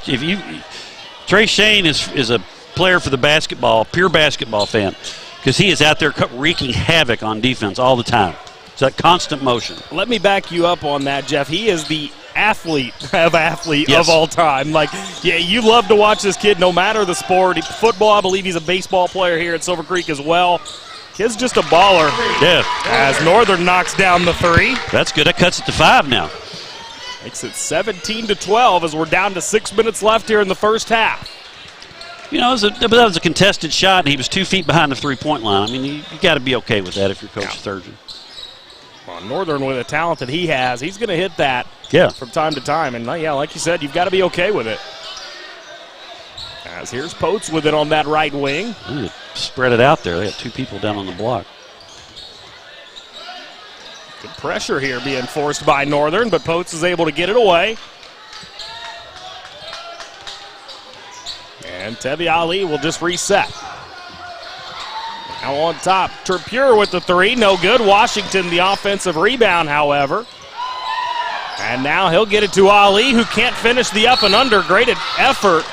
Trey Shane is a player for the basketball, pure basketball fan, because he is out there wreaking havoc on defense all the time. It's that constant motion. Let me back you up on that, Jeff. He is the athlete of all time. Like, yeah, you love to watch this kid no matter the sport. Football, I believe he's a baseball player here at Silver Creek as well. Kid's just a baller. Yeah. As Northern knocks down the 3. That's good. That cuts it to 5 now. Makes it 17-12 as we're down to 6 minutes left here in the first half. You know, that was a contested shot, and he was 2 feet behind the three-point line. I mean, you got to be okay with that if you're Coach Sturgeon. Well, Northern, with the talent that he has, he's going to hit that from time to time. And, yeah, like you said, you've got to be okay with it. As here's Potes with it on that right wing. Spread it out there. They got 2 people down on the block. Good pressure here being forced by Northern, but Potes is able to get it away. And Tevi Ali will just reset. Now on top, Terpure with the 3, no good. Washington the offensive rebound, however. And now he'll get it to Ali, who can't finish the up and under. Great effort,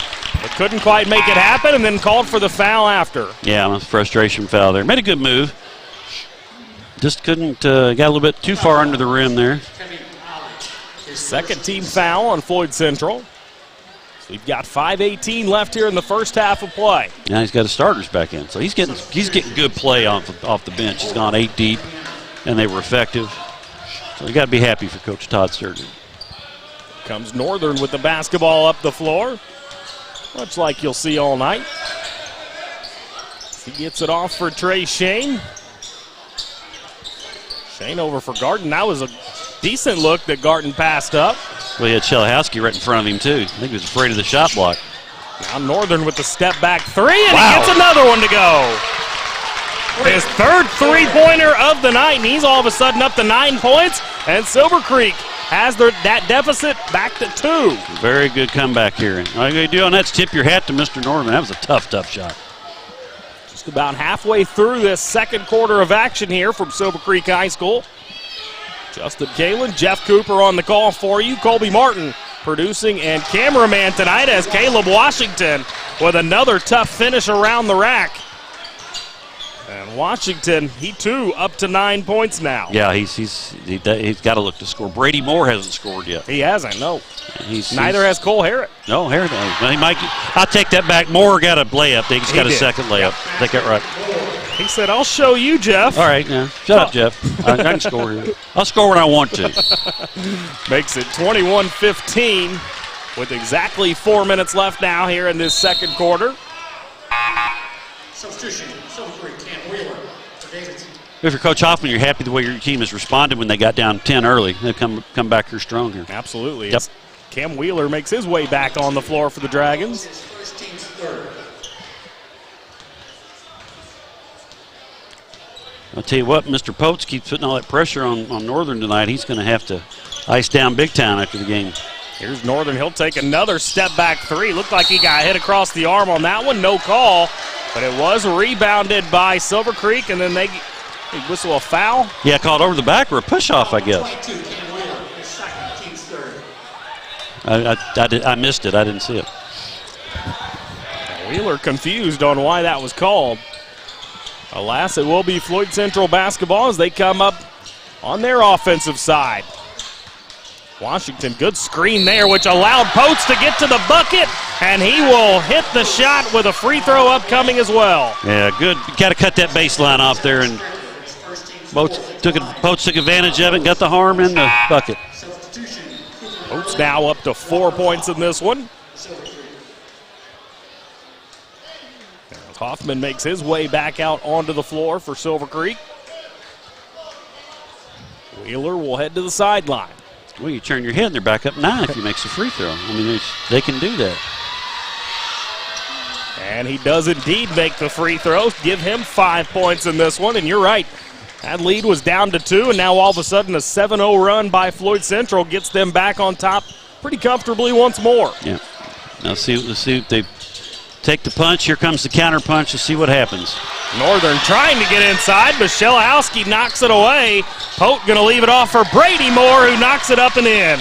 but couldn't quite make it happen, and then called for the foul after. Yeah, a frustration foul there. Made a good move. Just couldn't, got a little bit too far under the rim there. Second team foul on Floyd Central. We've got 5:18 left here in the first half of play. Now he's got his starters back in, so he's getting good play off the bench. He's gone 8 deep, and they were effective. So you got to be happy for Coach Todd Sturgeon. Comes Northern with the basketball up the floor, much like you'll see all night. He gets it off for Trey Shane. Shane over for Garden. That was a decent look that Garden passed up. Well, he had Shelhowski right in front of him, too. I think he was afraid of the shot block. Now Northern with the step-back 3, and he gets another one to go. His third three-pointer of the night, and he's all of a sudden up to 9 points, and Silver Creek has that deficit back to 2. Very good comeback here. All you got to do on that is tip your hat to Mr. Northern. That was a tough shot. Just about halfway through this second quarter of action here from Silver Creek High School. Justin Kalen, Jeff Cooper on the call for you. Colby Martin producing and cameraman tonight as Caleb Washington with another tough finish around the rack. And Washington, he too up to 9 points now. Yeah, he's got to look to score. Brady Moore hasn't scored yet. He hasn't, no. Neither has Cole Harrod. No, Harrod. I'll take that back. Moore got a layup. He just got a second layup. I think that right. He said, I'll show you, Jeff. All right, yeah. Shut up, Jeff. I can score here. I'll score when I want to. Makes it 21-15 with exactly 4 minutes left now here in this second quarter. Substitution, Silver Creek, Cam Wheeler for Davidson. If you're Coach Hoffman, you're happy the way your team has responded when they got down 10 early. They've come back here strong here. Absolutely. Yep. Cam Wheeler makes his way back on the floor for the Dragons. First team's third. I'll tell you what, Mr. Potes keeps putting all that pressure on Northern tonight. He's going to have to ice down big time after the game. Here's Northern. He'll take another step-back 3. Looked like he got hit across the arm on that one. No call, but it was rebounded by Silver Creek, and then they whistle a foul. Yeah, called over the back or a push-off, I guess. 22, Cam Wheeler, his second, team's third. I missed it. I didn't see it. Wheeler confused on why that was called. Alas, it will be Floyd Central basketball as they come up on their offensive side. Washington, good screen there, which allowed Potes to get to the bucket, and he will hit the shot with a free throw upcoming as well. Yeah, good. Got to cut that baseline off there, and Potes took advantage of it and got the harm in the bucket. Potes now up to 4 points in this one. Hoffman makes his way back out onto the floor for Silver Creek. Wheeler will head to the sideline. Well, you turn your head and they're back up 9 if he makes a free throw. I mean, they can do that. And he does indeed make the free throw. Give him 5 points in this one. And you're right, that lead was down to 2, and now all of a sudden a 7-0 run by Floyd Central gets them back on top pretty comfortably once more. Yeah. Now let's see if they take the punch. Here comes the counter punch. Let's see what happens. Northern trying to get inside, but Shelhowski knocks it away. Pote going to leave it off for Brady Moore, who knocks it up and in.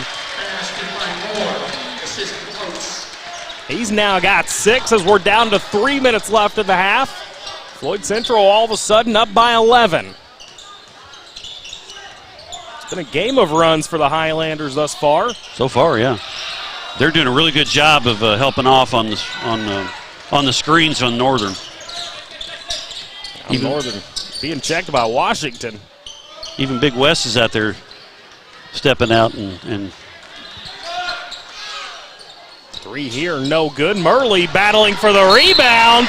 He's now got 6 as we're down to 3 minutes left in the half. Floyd Central all of a sudden up by 11. Been a game of runs for the Highlanders thus far. So far, yeah. They're doing a really good job of helping off on the screens on Northern. Even Northern being checked by Washington. Even Big West is out there stepping out and three here, no good. Murley battling for the rebound,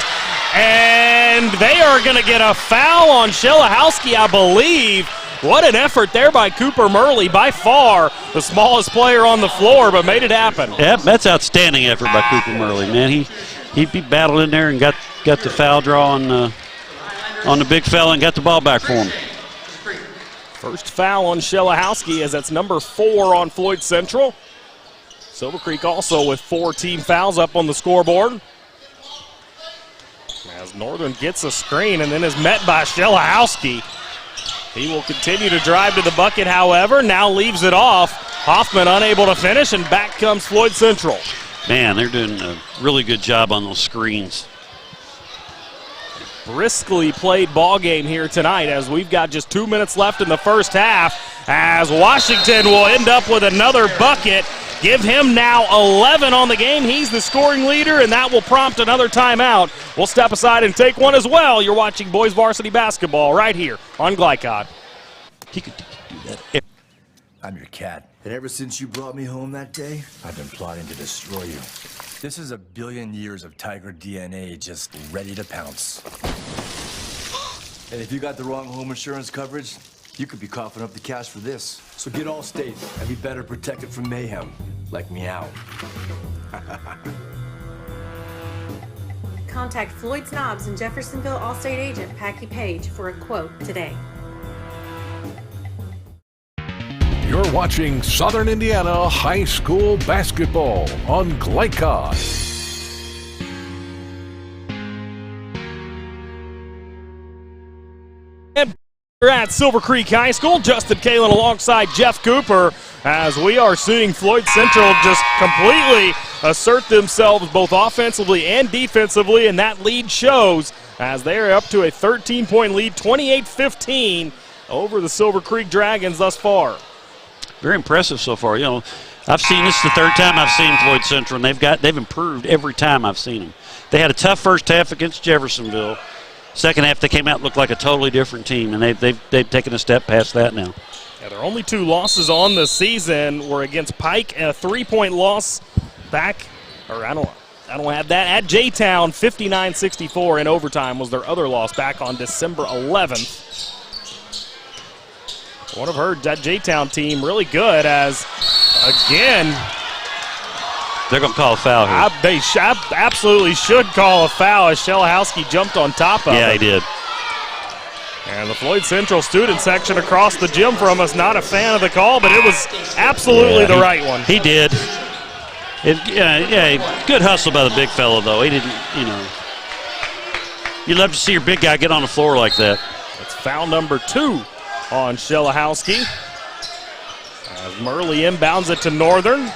and they are going to get a foul on Shelahowski, I believe. What an effort there by Cooper Murley, by far the smallest player on the floor, but made it happen. Yeah, that's outstanding effort by Cooper Murley, man. He battled in there and got the foul draw on the big fella and got the ball back for him. First foul on Shelahowski, as that's number 4 on Floyd Central. Silver Creek also with 4 team fouls up on the scoreboard. As Northern gets a screen and then is met by Shelahowski. He will continue to drive to the bucket, however, now leaves it off. Hoffman unable to finish, and back comes Floyd Central. Man, they're doing a really good job on those screens. Briskly played ball game here tonight, as we've got just 2 minutes left in the first half, as Washington will end up with another bucket. Give him now 11 on the game. He's the scoring leader, and that will prompt another timeout. We'll step aside and take one as well. You're watching boys varsity basketball right here on Glycod. He could do that. I'm your cat, and ever since you brought me home that day, I've been plotting to destroy you. This is a billion years of tiger DNA just ready to pounce. And if you got the wrong home insurance coverage, you could be coughing up the cash for this. So get Allstate and be better protected from mayhem, like meow. Contact Floyd Snobs and Jeffersonville Allstate agent Packy Page for a quote today. You're watching Southern Indiana High School Basketball on Glycod. We're at Silver Creek High School. Justin Kalen alongside Jeff Cooper, as we are seeing Floyd Central just completely assert themselves both offensively and defensively, and that lead shows as they are up to a 13-point lead, 28-15 over the Silver Creek Dragons thus far. Very impressive so far. You know, I've seen this the third time I've seen Floyd Central, and they've improved every time I've seen them. They had a tough first half against Jeffersonville. Second half, they came out and looked like a totally different team, and they've taken a step past that now. Yeah, their only 2 losses on the season were against Pike, and a 3-point loss back, or I don't have that, at J-Town. 59-64 in overtime was their other loss back on December 11th. One of that J-Town team really good, as, again, they're going to call a foul here. They absolutely should call a foul, as Shelahowski jumped on top of Yeah, him. he did. And the Floyd Central student section across the gym from us, not a fan of the call, but it was absolutely the right one. He did. Good hustle by the big fellow, though. He didn't, you'd love to see your big guy get on the floor like that. That's foul number 2 on Shelahowski. As Murley inbounds it to Northern.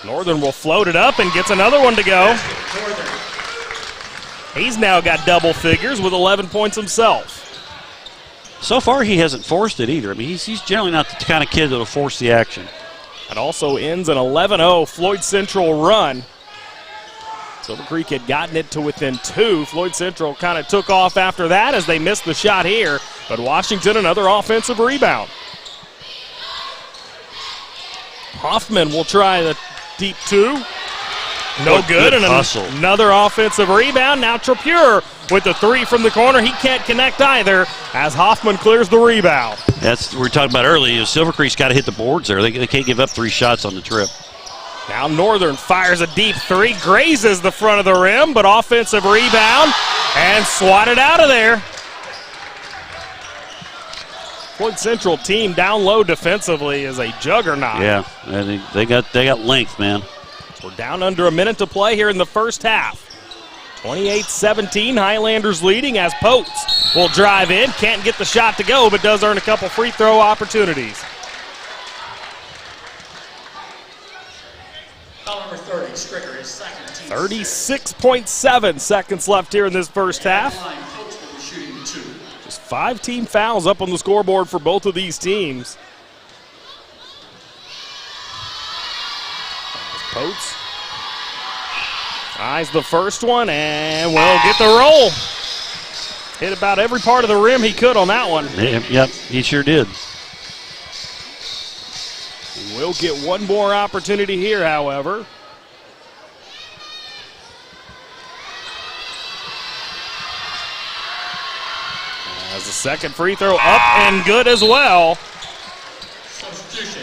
Northern will float it up and gets another one to go. He's now got double figures with 11 points himself. So far, he hasn't forced it either. I mean, he's generally not the kind of kid that'll force the action. It also ends an 11-0 Floyd Central run. Silver Creek had gotten it to within 2. Floyd Central kind of took off after that as they missed the shot here, but Washington another offensive rebound. Hoffman will try the deep 2. No good, and another offensive rebound. Now Trapure with the 3 from the corner. He can't connect either as Hoffman clears the rebound. That's what we were talking about earlier. Silver Creek's got to hit the boards there. They can't give up 3 shots on the trip. Now Northern fires a deep 3, grazes the front of the rim, but offensive rebound and swatted out of there. Floyd Central team down low defensively is a juggernaut. Yeah, they got length, man. We're down under a minute to play here in the first half. 28-17, Highlanders leading as Potes will drive in. Can't get the shot to go, but does earn a couple free throw opportunities. Foul number 30, Stricker, his second. 36.7 seconds left here in this first half. Just 5 team fouls up on the scoreboard for both of these teams. Potes eyes the first one and will get the roll. Hit about every part of the rim he could on that one. Yep, he sure did. We'll get one more opportunity here, however. As the second free throw up and good as well.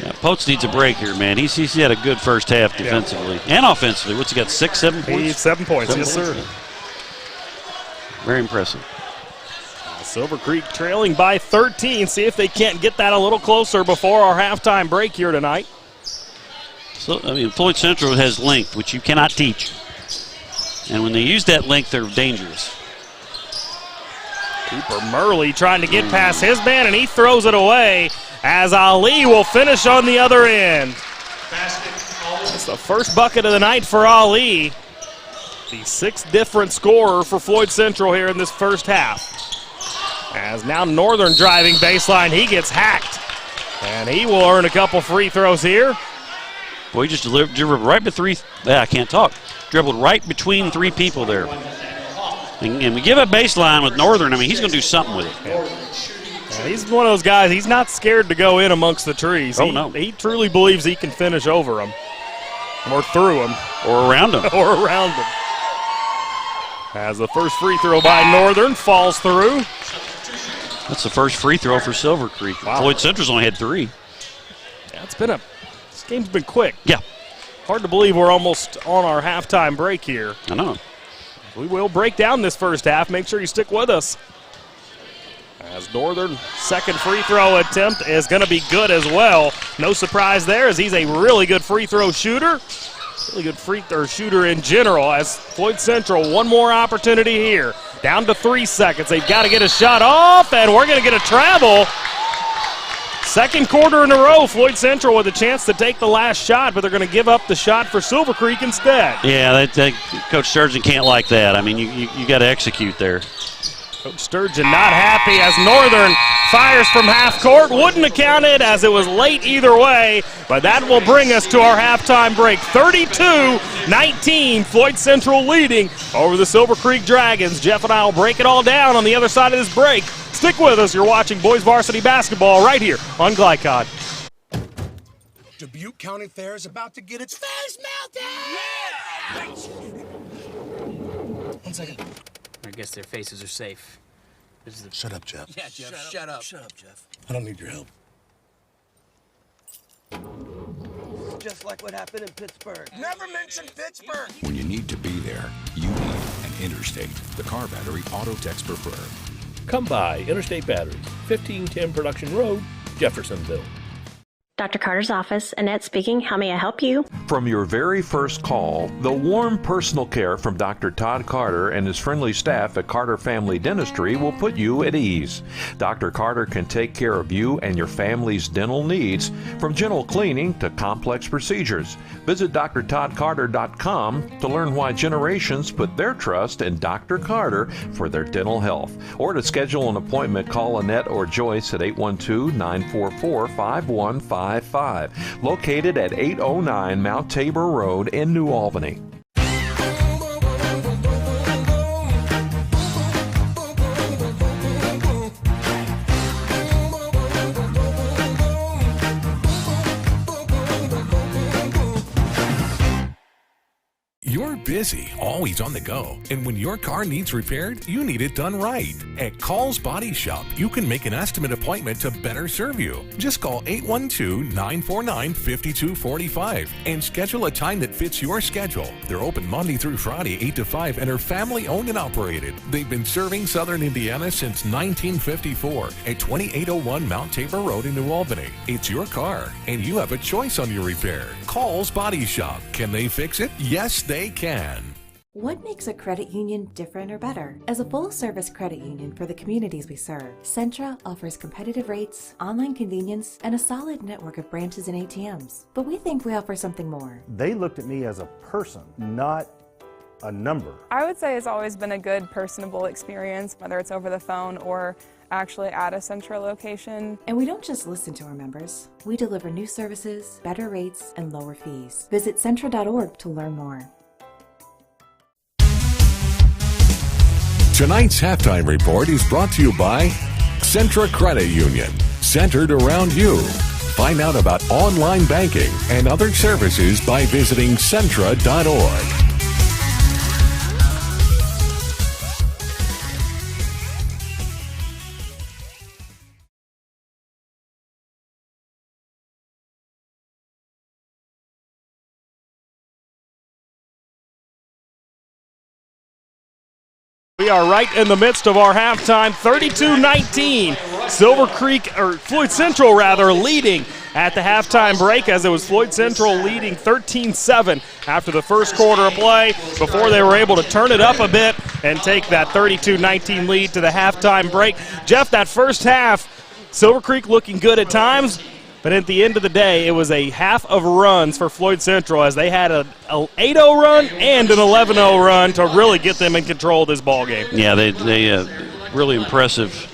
Yeah, Potes needs a break here, man. He's had a good first half defensively and offensively. What's he got, 6, 7 points? He's 7 points, yes, sir. Very impressive. Silver Creek trailing by 13. See if they can't get that a little closer before our halftime break here tonight. So, I mean, Floyd Central has length, which you cannot teach. And when they use that length, they're dangerous. Cooper Murley trying to get past his man, and he throws it away as Ali will finish on the other end. It's the first bucket of the night for Ali. The 6th different scorer for Floyd Central here in this first half. As now Northern driving baseline, he gets hacked. And he will earn a couple free throws here. Boy, he just dribbled right between I can't talk. Dribbled right between 3 people there. And we give a baseline with Northern, I mean, he's going to do something with it. Yeah, he's one of those guys, he's not scared to go in amongst the trees. No. He truly believes he can finish over them. Or through them. Or around them. Or around them. As the first free throw by Northern falls through. That's the first free throw for Silver Creek. Wow. Floyd Central's only had 3. Yeah, this game's been quick. Yeah. Hard to believe we're almost on our halftime break here. I know. We will break down this first half. Make sure you stick with us. As Northern second free throw attempt is going to be good as well. No surprise there as he's a really good free throw shooter. Really good free throw shooter in general as Floyd Central one more opportunity here. Down to 3 seconds. They've got to get a shot off and we're going to get a travel. Second quarter in a row, Floyd Central with a chance to take the last shot, but they're going to give up the shot for Silver Creek instead. Yeah, Coach Sturgeon can't like that. I mean, you got to execute there. Coach Sturgeon not happy as Northern fires from half court. Wouldn't have counted as it was late either way, but that will bring us to our halftime break. 32-19, Floyd Central leading over the Silver Creek Dragons. Jeff and I will break it all down on the other side of this break. Stick with us. You're watching Boys Varsity Basketball right here on Glycod. Dubuque County Fair is about to get its face melted! Yeah! 1 second. I guess their faces are safe. Shut up, Jeff. Yeah, Jeff, shut up. Shut up, Jeff. I don't need your help. Just like what happened in Pittsburgh. Never mention Pittsburgh! When you need to be there, you need an Interstate, the car battery auto techs prefer. Come by Interstate Batteries, 1510 Production Road, Jeffersonville. Dr. Carter's office, Annette speaking. How may I help you? From your very first call, the warm personal care from Dr. Todd Carter and his friendly staff at Carter Family Dentistry will put you at ease. Dr. Carter can take care of you and your family's dental needs, from gentle cleaning to complex procedures. Visit drtoddcarter.com to learn why generations put their trust in Dr. Carter for their dental health. Or to schedule an appointment, call Annette or Joyce at 812-944-5155. Located at 809 Mount Tabor Road in New Albany. You're busy, always on the go, and when your car needs repaired, you need it done right. At Call's Body Shop, you can make an estimate appointment to better serve you. Just call 812-949-5245 and schedule a time that fits your schedule. They're open Monday through Friday, 8 to 5, and are family-owned and operated. They've been serving Southern Indiana since 1954 at 2801 Mount Tabor Road in New Albany. It's your car, and you have a choice on your repair. Call's Body Shop. Can they fix it? Yes, they can. What makes a credit union different or better? As a full-service credit union for the communities we serve, Centra offers competitive rates, online convenience, and a solid network of branches and ATMs. But we think we offer something more. They looked at me as a person, not a number. I would say it's always been a good, personable experience, whether it's over the phone or actually at a central location. And we don't just listen to our members. We deliver new services, better rates, and lower fees. Visit Centra.org to learn more. Tonight's halftime report is brought to you by Centra Credit Union, centered around you. Find out about online banking and other services by visiting Centra.org. We are right in the midst of our halftime, 32-19. Floyd Central leading at the halftime break, as it was Floyd Central leading 13-7 after the first quarter of play before they were able to turn it up a bit and take that 32-19 lead to the halftime break. Jeff, that first half, Silver Creek looking good at times, but at the end of the day, it was a half of runs for Floyd Central, as they had an 8-0 run and an 11-0 run to really get them in control of this ball game. Yeah, they really impressive.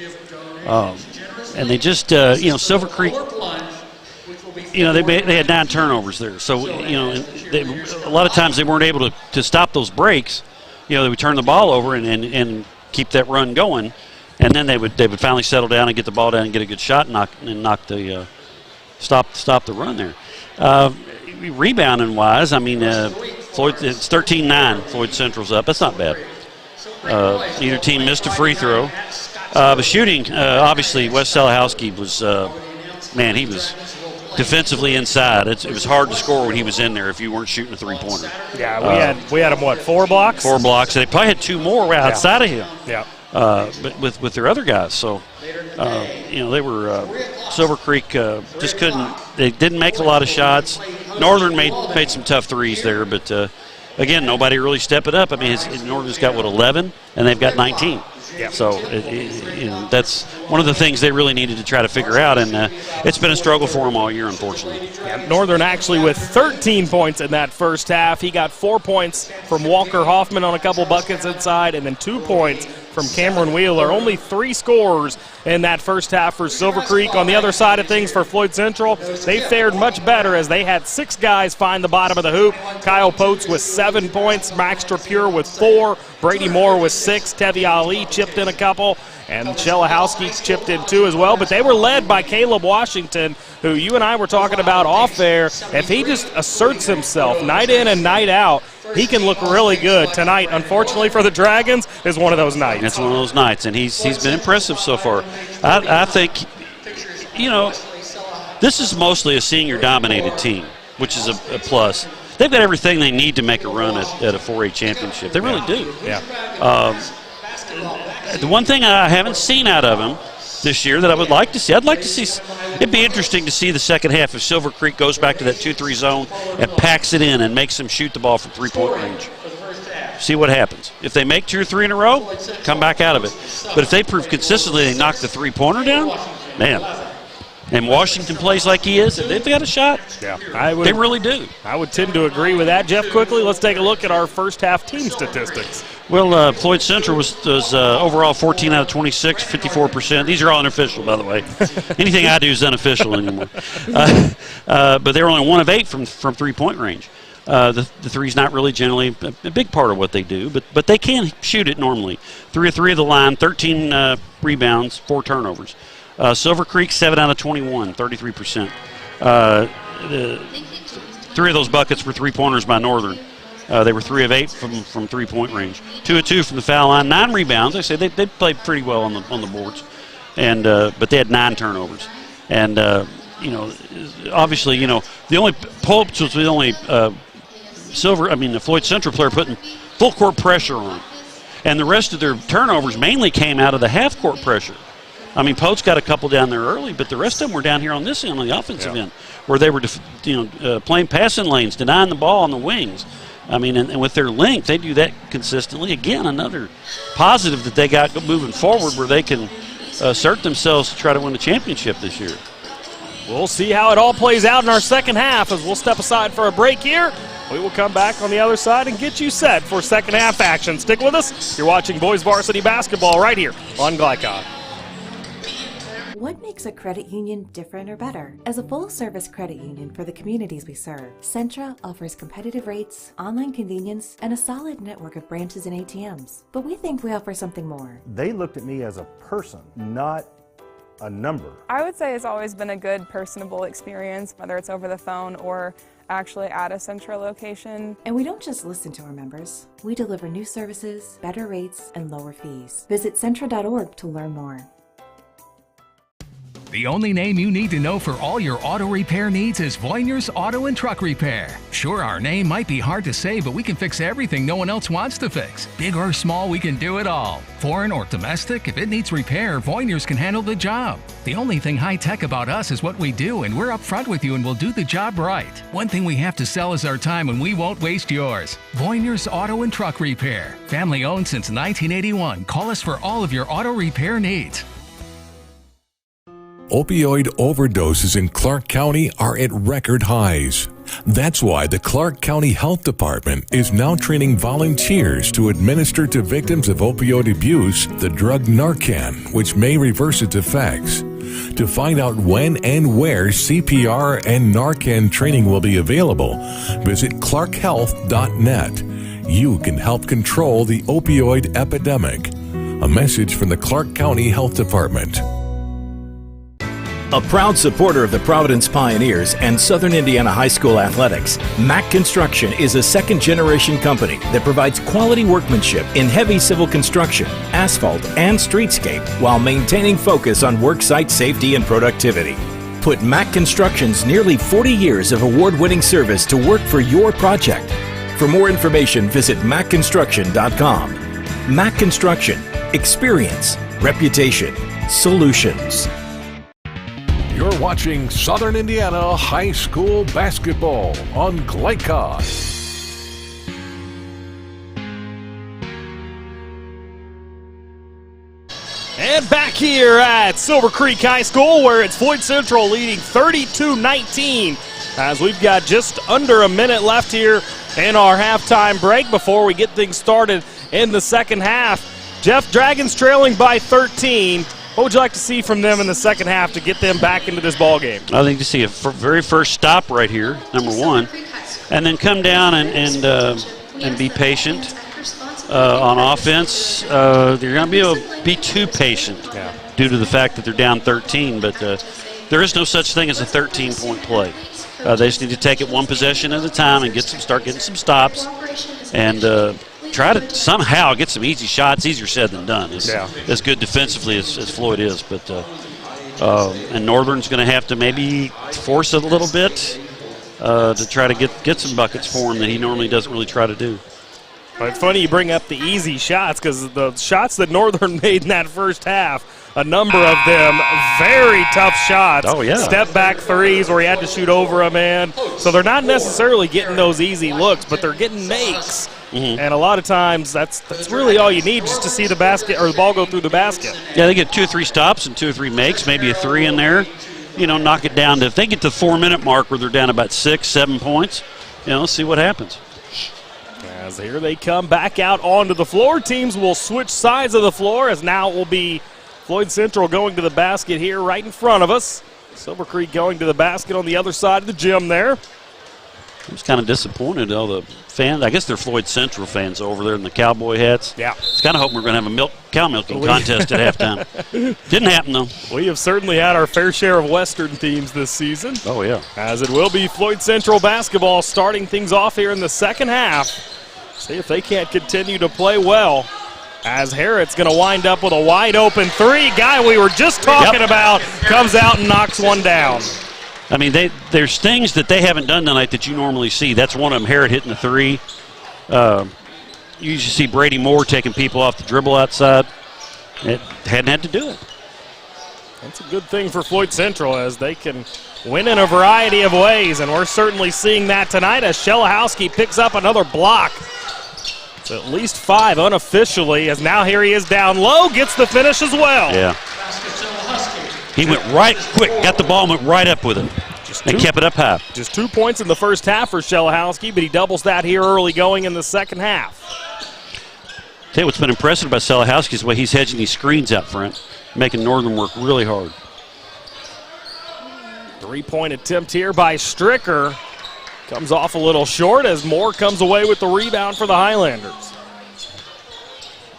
And they just, Silver Creek, they had 9 turnovers there. So, a lot of times they weren't able to stop those breaks. They would turn the ball over and keep that run going. And then they would finally settle down and get the ball down and get a good shot and stop the run there. Rebounding wise, Floyd, it's 13-9. Floyd Central's up. That's not bad. Either team missed a free throw. But shooting, obviously, Wes Salahowski was, he was defensively inside. It was hard to score when he was in there if you weren't shooting a three-pointer. Yeah, we had him, 4 blocks? 4 blocks. They probably had 2 more outside of him. Yeah. But with their other guys. So, they were Silver Creek just couldn't. They didn't make a lot of shots. Northern made some tough threes there, but again, nobody really stepped it up. Northern's got 11, and they've got 19. Yeah. So that's one of the things they really needed to try to figure out, and it's been a struggle for them all year, unfortunately. Yeah, Northern actually with 13 points in that first half. He got 4 points from Walker Hoffman on a couple buckets inside, and then 2 points from Cameron Wheeler. Only 3 scorers in that first half for Silver Creek. On the other side of things for Floyd Central, they fared much better as they had 6 guys find the bottom of the hoop. Kyle Potes with 7 points, Max Trapure with 4, Brady Moore with 6, Tevi Ali chipped in a couple, and Shelahowski chipped in 2 as well. But they were led by Caleb Washington, who you and I were talking about off there. If he just asserts himself night in and night out, he can look really good. Tonight, unfortunately for the Dragons, is one of those nights. It's one of those nights, and he's been impressive so far. I think, this is mostly a senior-dominated team, which is a plus. They've got everything they need to make a run at a 4A championship. They really do. Yeah. The one thing I haven't seen out of them this year that I would like to see, it'd be interesting to see the second half if Silver Creek goes back to that 2-3 zone and packs it in and makes them shoot the ball from 3-point range. See what happens. If they make 2 or 3 in a row, come back out of it. But if they prove consistently they knock the 3-pointer down, man. And Washington plays like he is, they've got a shot. Yeah, they really do. I would tend to agree with that. Jeff, quickly, let's take a look at our first half team statistics. Well, Floyd Central was overall 14 out of 26, 54%. These are all unofficial, by the way. Anything I do is unofficial anymore. But they were only 1 of 8 from 3-point range. The three's not really generally a big part of what they do, but they can shoot it normally. 3 of 3 of the line, 13 rebounds, 4 turnovers. Silver Creek, 7 out of 21, 33%. 3 of those buckets were 3-pointers by Northern. They were 3 of 8 from 3-point range. 2 of 2 from the foul line, 9 rebounds. I say they played pretty well on the boards, and but they had 9 turnovers. And obviously, the only Pope was the only the Floyd Central player putting full court pressure on, and the rest of their turnovers mainly came out of the half court pressure. Pote's got a couple down there early, but the rest of them were down here on this end, on the offensive end, where they were, playing passing lanes, denying the ball on the wings. And with their length, they do that consistently. Again, another positive that they got moving forward, where they can assert themselves to try to win the championship this year. We'll see how it all plays out in our second half as we'll step aside for a break here We will come back on the other side and get you set for second half action. Stick with us. You're watching Boys Varsity Basketball right here on Glycon. What makes a credit union different or better? As a full-service credit union for the communities we serve, Centra offers competitive rates, online convenience, and a solid network of branches and ATMs. But we think we offer something more. They looked at me as a person, not a number. I would say it's always been a good, personable experience, whether it's over the phone or actually at a Centra location. And we don't just listen to our members. We deliver new services, better rates, and lower fees. Visit Centra.org to learn more. The only name you need to know for all your auto repair needs is Voinier's Auto and Truck Repair. Sure, our name might be hard to say, but we can fix everything no one else wants to fix. Big or small, we can do it all. Foreign or domestic, if it needs repair, Voinier's can handle the job. The only thing high-tech about us is what we do, and we're upfront with you and we'll do the job right. One thing we have to sell is our time, and we won't waste yours. Voinier's Auto and Truck Repair. Family-owned since 1981. Call us for all of your auto repair needs. Opioid overdoses in Clark County are at record highs. That's why the Clark County Health Department is now training volunteers to administer to victims of opioid abuse the drug Narcan, which may reverse its effects. To find out when and where CPR and Narcan training will be available, visit clarkhealth.net. You can help control the opioid epidemic. A message from the Clark County Health Department. A proud supporter of the Providence Pioneers and Southern Indiana High School athletics, Mack Construction is a second-generation company that provides quality workmanship in heavy civil construction, asphalt, and streetscape while maintaining focus on worksite safety and productivity. Put Mack Construction's nearly 40 years of award-winning service to work for your project. For more information, visit mackconstruction.com. Mack Construction. Experience. Reputation. Solutions. You're watching Southern Indiana High School Basketball on Glycon. And back here at Silver Creek High School, where it's Floyd Central leading 32-19, as we've got just under a minute left here in our halftime break before we get things started in the second half. Jeff, Dragons trailing by 13. What would you like to see from them in the second half to get them back into this ball game? I think to see a very first stop right here, number one, and then come down and be patient on offense. They're going to be too patient due to the fact that they're down 13, but there is no such thing as a 13-point play. They just need to take it one possession at a time and start getting some stops and try to somehow get some easy shots. Easier said than done. As good defensively as Floyd is, but and Northern's going to have to maybe force it a little bit to try to get some buckets for him that he normally doesn't really try to do. Well, it's funny you bring up the easy shots, because the shots that Northern made in that first half, a number of them very tough shots. Oh, yeah. Step back threes where he had to shoot over a man. So they're not necessarily getting those easy looks, but they're getting makes. Mm-hmm. And a lot of times that's really all you need, just to see the basket or the ball go through the basket. Yeah, they get 2 or 3 stops and 2 or 3 makes, maybe a 3 in there. Knock it down to, if they get to the 4-minute mark where they're down about 6-7 points, let's see what happens. As here they come back out onto the floor. Teams will switch sides of the floor, as now it will be Floyd Central going to the basket here right in front of us. Silver Creek going to the basket on the other side of the gym there. I was kind of disappointed. All the fans, I guess they're Floyd Central fans over there in the cowboy hats. Yeah. I was kind of hoping we were going to have a cow milking contest at halftime. Didn't happen, though. We have certainly had our fair share of Western themes this season. Oh, yeah. As it will be Floyd Central basketball starting things off here in the second half. See if they can't continue to play well. As Harriet's going to wind up with a wide open three. Guy we were just talking about comes out and knocks one down. I mean, there's things that they haven't done tonight that you normally see. That's one of them, Harriet hitting the three. You usually see Brady Moore taking people off the dribble outside. It hadn't had to do it. That's a good thing for Floyd Central, as they can win in a variety of ways, and we're certainly seeing that tonight as Shelahowski picks up another block. It's at least 5 unofficially, as now here he is down low, gets the finish as well. Yeah. He went right quick, got the ball and went right up with it. Just They kept it up high. Just 2 points in the first half for Shelahowski, but he doubles that here early going in the second half. Tell you what's been impressive about Shelahowski is the way he's hedging these screens out front, making Northern work really hard. 3-point attempt here by Stricker. Comes off a little short as Moore comes away with the rebound for the Highlanders.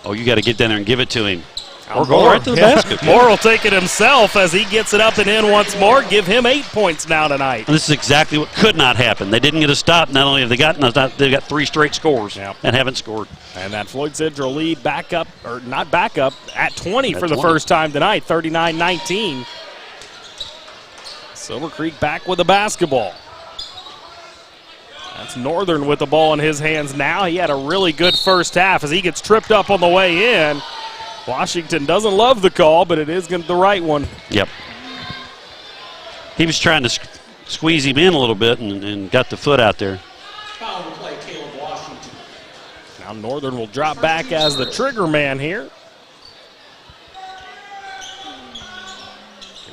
Oh, you got to get down there and give it to him. Or Moore, go right to the basket. Moore will take it himself as he gets it up and in once more. Give him 8 points now tonight. And this is exactly what could not happen. They didn't get a stop. Not only have they got 3 straight scores and haven't scored. And that Floyd Central lead back up, or not back up, at 20 for the first time tonight, 39-19. Silver Creek back with the basketball. That's Northern with the ball in his hands now. He had a really good first half as he gets tripped up on the way in. Washington doesn't love the call, but it is the right one. Yep. He was trying to squeeze him in a little bit and got the foot out there. Foul to play, Caleb Washington. Now Northern will drop back as the trigger man here.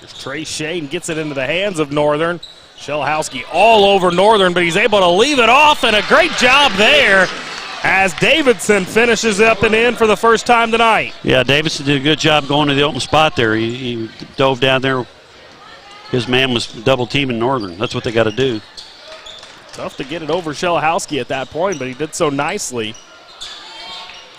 Here's Trey Shane, gets it into the hands of Northern. Shelahowski all over Northern, but he's able to leave it off, and a great job there as Davidson finishes up and in for the first time tonight. Yeah, Davidson did a good job going to the open spot there. He dove down there. His man was double teaming Northern. That's what they got to do. Tough to get it over Shelahowski at that point, but he did so nicely.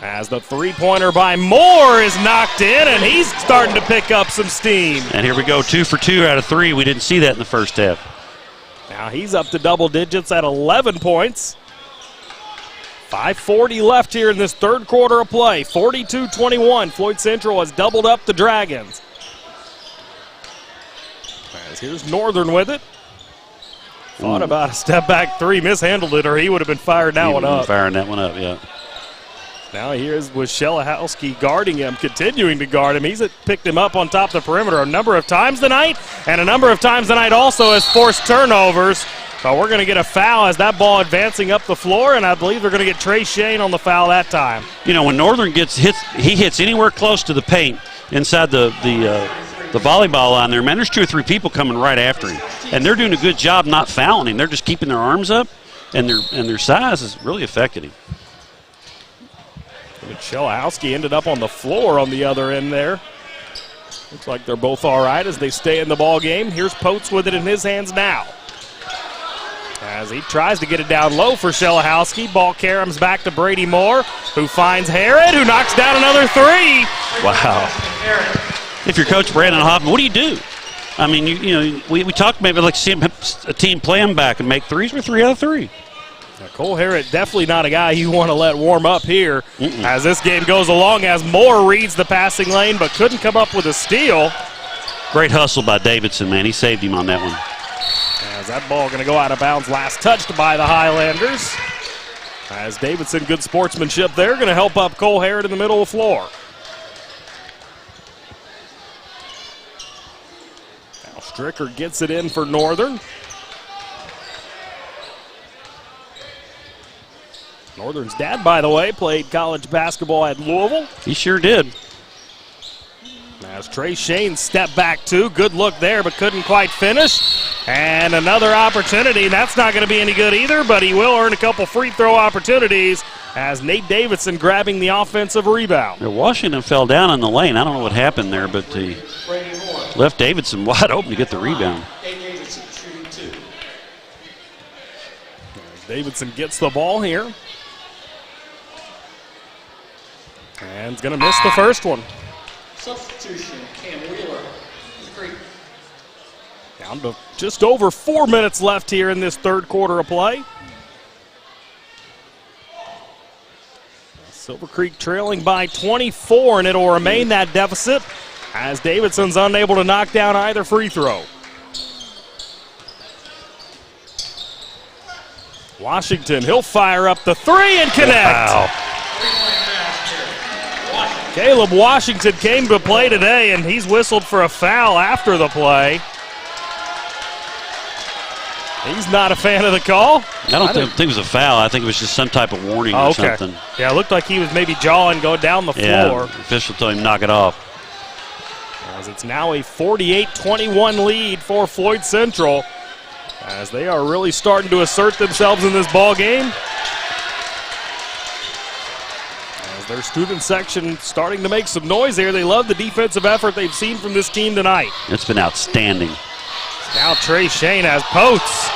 As the three-pointer by Moore is knocked in, and he's starting to pick up some steam. And here we go, 2 for 2 out of 3. We didn't see that in the first half. Now he's up to double digits at 11 points. 5:40 left here in this third quarter of play. 42-21. Floyd Central has doubled up the Dragons. As here's Northern with it. Thought about a step-back three, mishandled it, or he would have been firing that one up. Firing that one up, yeah. Now here's with Shelahowski guarding him, continuing to guard him. He's picked him up on top of the perimeter a number of times tonight, and a number of times tonight also has forced turnovers. But we're going to get a foul as that ball advancing up the floor, and I believe they're going to get Trey Shane on the foul that time. You know, when Northern gets hits, he hits anywhere close to the paint inside the volleyball line there. Man, there's 2 or 3 people coming right after him, and they're doing a good job not fouling him. They're just keeping their arms up, and their size has really affected him. But Shelahowski ended up on the floor on the other end there. Looks like they're both all right as they stay in the ball game. Here's Potes with it in his hands now. As he tries to get it down low for Shelahowski. Ball caroms back to Brady Moore, who finds Harrod, who knocks down another 3. Wow. If you're Coach Brandon Hoffman, what do you do? I mean, you know, we talked maybe like see a team play him back and make threes. We're 3 out of 3. Now, Cole Harrod definitely not a guy you want to let warm up here as this game goes along, as Moore reads the passing lane but couldn't come up with a steal. Great hustle by Davidson, man. He saved him on that one. As that ball going to go out of bounds, last touched by the Highlanders. As Davidson, good sportsmanship there, going to help up Cole Harrod in the middle of the floor. Now Stricker gets it in for Northern. Northern's dad, by the way, played college basketball at Louisville. He sure did. As Trey Shane stepped back 2. Good look there, but couldn't quite finish. And another opportunity. That's not going to be any good either, but he will earn a couple free throw opportunities as Nate Davidson grabbing the offensive rebound. Yeah, Washington fell down in the lane. I don't know what happened there, but he left Davidson wide open to get the rebound. Davidson gets the ball here. And he's going to miss the first one. Substitution, Cam Wheeler. Down to just over 4 minutes left here in this third quarter of play. Silver Creek trailing by 24, and it'll remain that deficit as Davidson's unable to knock down either free throw. Washington, he'll fire up the 3 and connect. Wow. Caleb Washington came to play today, and he's whistled for a foul after the play. He's not a fan of the call. I don't think it was a foul. I think it was just some type of warning or something. Yeah, it looked like he was maybe jawing, going down the floor. Yeah, the official told him knock it off. As it's now a 48-21 lead for Floyd Central. as they are really starting to assert themselves in this ball game. As their student section starting to make some noise here. They love the defensive effort they've seen from this team tonight. It's been outstanding. Now Trey Shane has Potes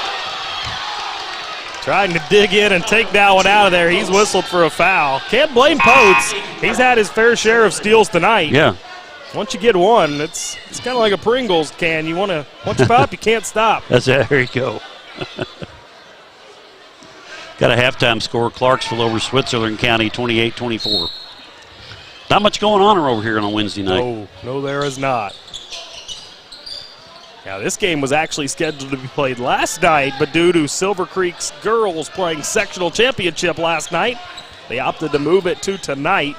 trying to dig in and take that one out of there. He's whistled for a foul. Can't blame Potes. He's had his fair share of steals tonight. Yeah. Once you get one, it's kind of like a Pringles can. Once you pop, you can't stop. There you go. Got a halftime score, Clarksville over Switzerland County, 28-24. Not much going on over here on a Wednesday night. No, there is not. Now, this game was actually scheduled to be played last night, but due to Silver Creek's girls playing sectional championship last night, they opted to move it to tonight.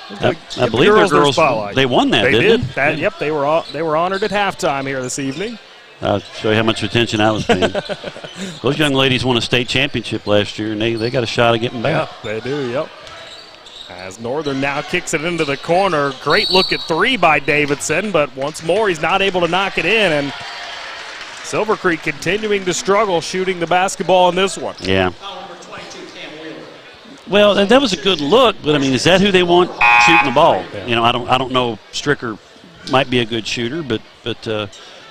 I believe their girls, they won that, didn't they? Yep, they were honored at halftime here this evening. I'll show you how much attention I was paying. Those young ladies won a state championship last year, and they got a shot of getting back. Yeah, they do, yep. As Northern now kicks it into the corner. Great look at three by Davidson, but once more he's not able to knock it in. And Silver Creek continuing to struggle shooting the basketball in this one. Yeah. Well, that was a good look, but I mean, is that who they want shooting the ball? Yeah. I don't know. Stricker might be a good shooter, but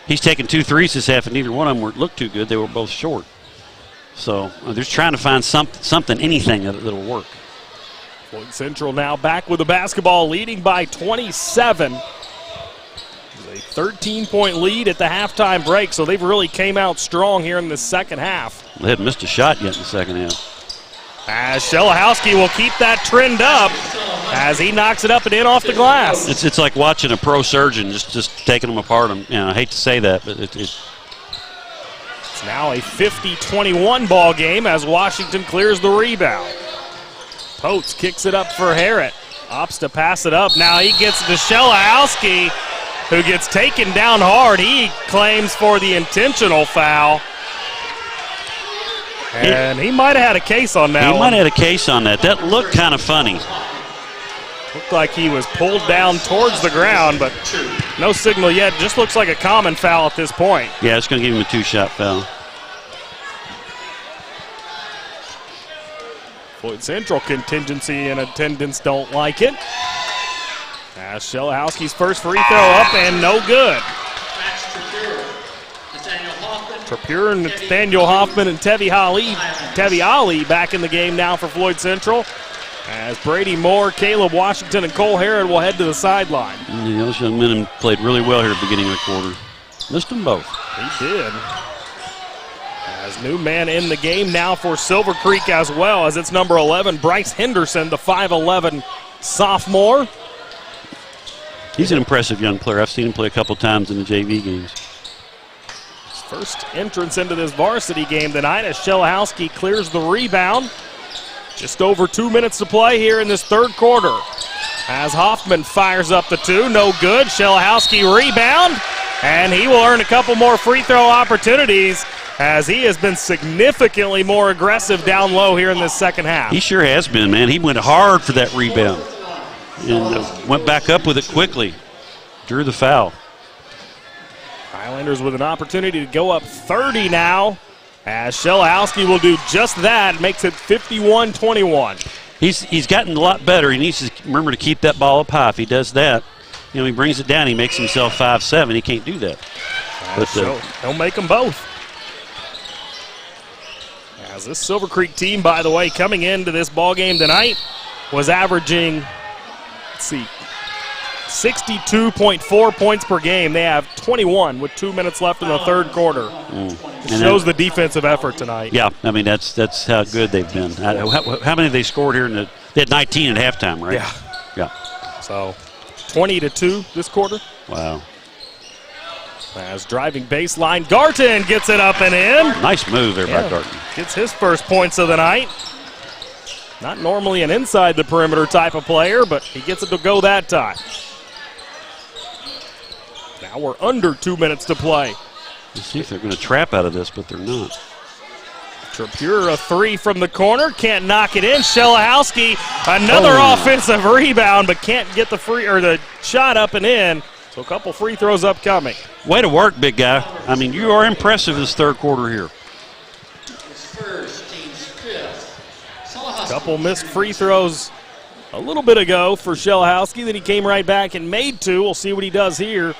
he's taken 2 threes this half, and neither one of them looked too good. They were both short. So they're just trying to find something, anything that'll work. Floyd Central now back with the basketball, leading by 27. A 13-point lead at the halftime break, so they've really came out strong here in the second half. They hadn't missed a shot yet in the second half. As Shelahowski will keep that trend up as he knocks it up and in off the glass. It's like watching a pro surgeon just taking them apart. I hate to say that, but it's now a 50-21 ball game as Washington clears the rebound. Potes kicks it up for Harrett. Opts to pass it up. Now he gets to Shelahowski, who gets taken down hard. He claims for the intentional foul. And he might have had a case on that one. He might have had a case on that. That looked kind of funny. Looked like he was pulled down towards the ground, but no signal yet. Just looks like a common foul at this point. Yeah, it's going to give him a 2-shot foul. Floyd Central contingency in attendance don't like it. As Shelahowski's first free throw up and no good. Trapure, Nathaniel Hoffman, and Tevi Ali back in the game now for Floyd Central. As Brady Moore, Caleb Washington, and Cole Harrod will head to the sideline. Those young men played really well here at the beginning of the quarter. Missed them both. He did. As new man in the game now for Silver Creek as well, as it's number 11, Bryce Henderson, the 5'11 sophomore. He's an impressive young player. I've seen him play a couple times in the JV games. His first entrance into this varsity game tonight as Shelahowski clears the rebound. Just over 2 minutes to play here in this third quarter. As Hoffman fires up the two, no good. Shelahowski rebound, and he will earn a couple more free throw opportunities as he has been significantly more aggressive down low here in this second half. He sure has been, man. He went hard for that rebound and went back up with it quickly. Drew the foul. Highlanders with an opportunity to go up 30 now, as Shelahowski will do just that, makes it 51-21. He's gotten a lot better. He needs to remember to keep that ball up high. If he does that, he brings it down, he makes himself 5'7". He can't do that. But he'll make them both. As this Silver Creek team, by the way, coming into this ball game tonight, was averaging, 62.4 points per game. They have 21 with 2 minutes left in the third quarter. It shows the defensive effort tonight. Yeah, I mean, that's how good they've been. How many have they scored here? They had 19 at halftime, right? Yeah. So 20-2 this quarter. Wow. As driving baseline, Garton gets it up and in. Nice move there by Garton. Gets his first points of the night. Not normally an inside the perimeter type of player, but he gets it to go that time. Now we're under 2 minutes to play. Let's see if they're going to trap out of this, but they're not. Trapure, a three from the corner, can't knock it in. Shelahowski, another offensive rebound, but can't get the shot up and in. So a couple free throws upcoming. Way to work, big guy. I mean, you are impressive this third quarter here. Couple missed free throws a little bit ago for Shelhowski. Then he came right back and made two. We'll see what he does here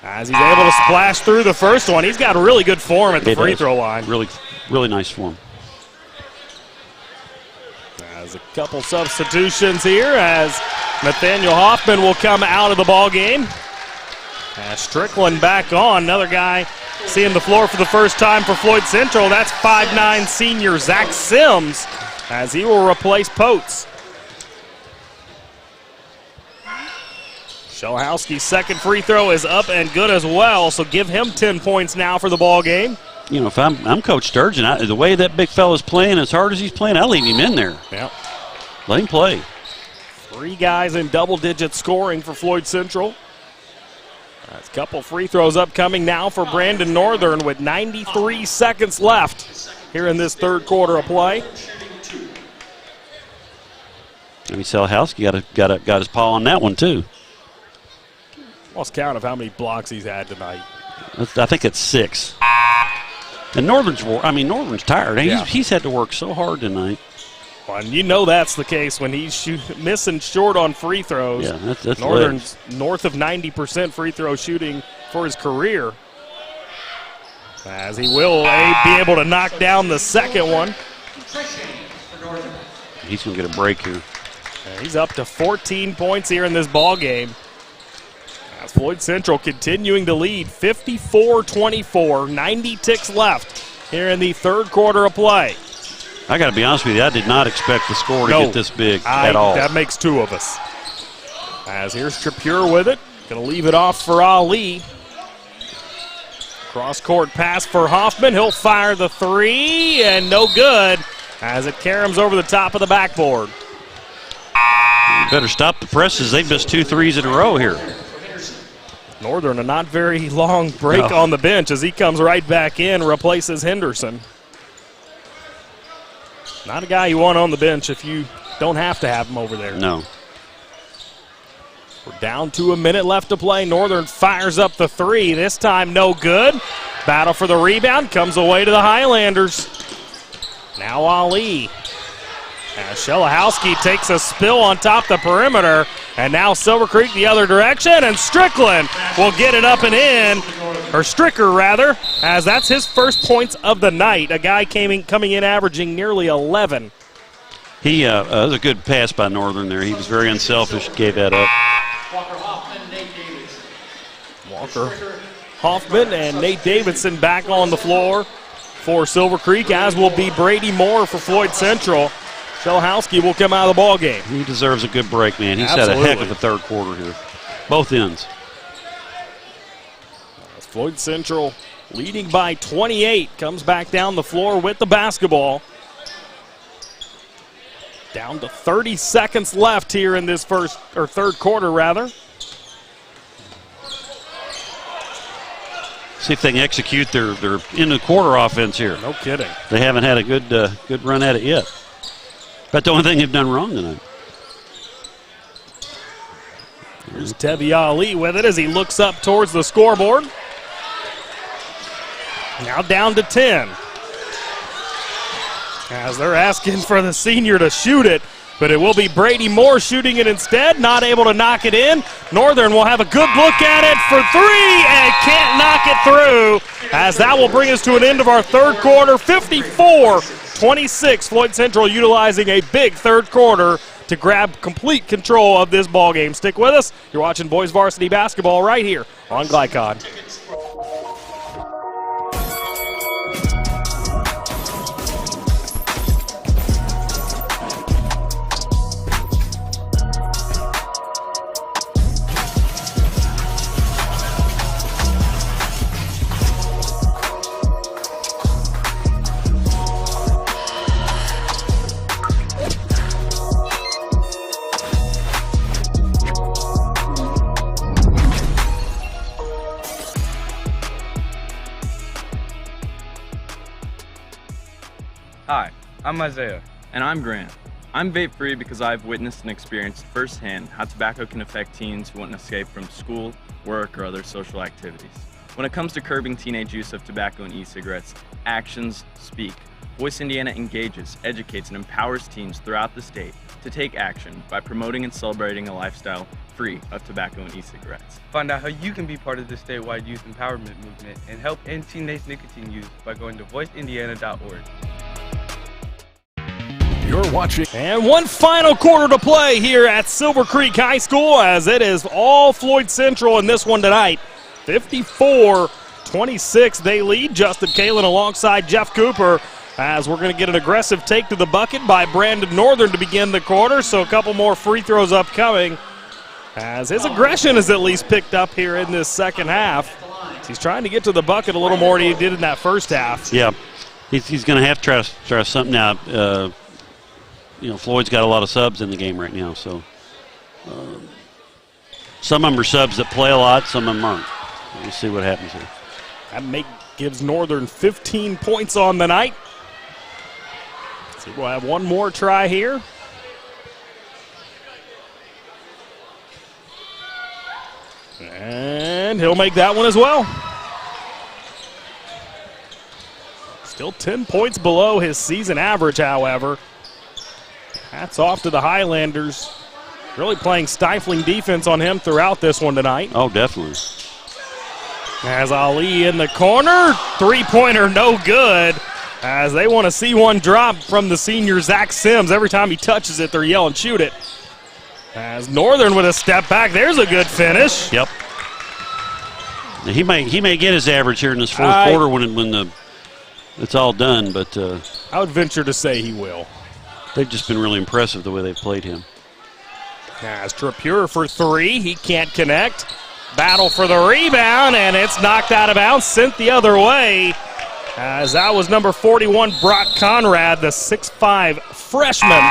as he's able to splash through the first one. He's got really good form at the free throw line. Really, really nice form. As a couple substitutions here as Nathaniel Hoffman will come out of the ball game. As Strickland back on, another guy seeing the floor for the first time for Floyd Central. That's 5'9" senior Zach Sims as he will replace Potes. Shelhowski's second free throw is up and good as well, so give him 10 points now for the ball game. You know, if I'm Coach Sturgeon, the way that big fella's playing, as hard as he's playing, I'll leave him in there. Yep. Let him play. 3 guys in double-digit scoring for Floyd Central. That's a couple free throws upcoming now for Brandon Northern with 93 seconds left here in this third quarter of play. I mean, Shelhowski got his paw on that one too. Lost count of how many blocks he's had tonight. I think it's 6. And Northern's tired. He's had to work so hard tonight. Well, and you know that's the case when he's missing short on free throws. Yeah, that's Northern's north of 90% free throw shooting for his career. As he will be able to knock down the second one. He's going to get a break here. He's up to 14 points here in this ball game. As Floyd Central continuing to lead 54-24, 90 ticks left here in the third quarter of play. I got to be honest with you, I did not expect the score to get this big at all. That makes 2 of us. As here's Trapure with it. Going to leave it off for Ali. Cross-court pass for Hoffman. He'll fire the 3, and no good as it caroms over the top of the backboard. You better stop the presses. They've missed 2 threes in a row here. Northern a not very long break on the bench as he comes right back in, replaces Henderson. Not a guy you want on the bench if you don't have to have him over there. No. We're down to a minute left to play. Northern fires up the 3. This time no good. Battle for the rebound comes away to the Highlanders. Now Ali. As Shelhowski takes a spill on top the perimeter. And now Silver Creek the other direction. And Strickland will get it up and in. Or Stricker, rather, as that's his first points of the night. A guy coming in averaging nearly 11. He was a good pass by Northern there. He was very unselfish, gave that up. Walker Hoffman and Nate Davidson back on the floor for Silver Creek, as will be Brady Moore for Floyd Central. Shelhowski will come out of the ball game. He deserves a good break, man. He's had a heck of a third quarter here. Both ends. Floyd Central leading by 28, comes back down the floor with the basketball. Down to 30 seconds left here in this third quarter, rather. See if they can execute their end of the quarter offense here. No kidding. They haven't had a good run at it yet. That's the only thing they've done wrong tonight. Here's Tevi Ali with it as he looks up towards the scoreboard. Now down to 10. As they're asking for the senior to shoot it, but it will be Brady Moore shooting it instead, not able to knock it in. Northern will have a good look at it for 3 and can't knock it through, as that will bring us to an end of our third quarter, 54-26. Floyd Central utilizing a big third quarter to grab complete control of this ball game. Stick with us. You're watching boys varsity basketball right here on Glycon. Hi, I'm Isaiah. And I'm Grant. I'm vape-free because I've witnessed and experienced firsthand how tobacco can affect teens who want to escape from school, work, or other social activities. When it comes to curbing teenage use of tobacco and e-cigarettes, actions speak. Voice Indiana engages, educates, and empowers teens throughout the state to take action by promoting and celebrating a lifestyle free of tobacco and e-cigarettes. Find out how you can be part of the statewide youth empowerment movement and help end teenage nicotine use by going to voiceindiana.org. You're watching. And one final quarter to play here at Silver Creek High School, as it is all Floyd Central in this one tonight. 54-26 they lead. Justin Kalin alongside Jeff Cooper, as we're going to get an aggressive take to the bucket by Brandon Northern to begin the quarter. So a couple more free throws upcoming, as his aggression is at least picked up here in this second half. He's trying to get to the bucket a little more than he did in that first half. Yeah, he's going to have to try something out. Floyd's got a lot of subs in the game right now, so some of them are subs that play a lot, some of them aren't. We'll see what happens here. That gives Northern 15 points on the night. See, we'll have one more try here. And he'll make that one as well. Still 10 points below his season average, however. Hats off to the Highlanders. Really playing stifling defense on him throughout this one tonight. Oh, definitely. As Ali in the corner, three-pointer no good, as they want to see one drop from the senior Zach Sims. Every time he touches it, they're yelling, shoot it. As Northern with a step back, there's a good finish. Yep. He may get his average here in this fourth quarter when it's all done, but I would venture to say he will. They've just been really impressive the way they've played him. As Trapure for three, he can't connect. Battle for the rebound, and it's knocked out of bounds, sent the other way. As that was number 41, Brock Conrad, the 6'5 freshman,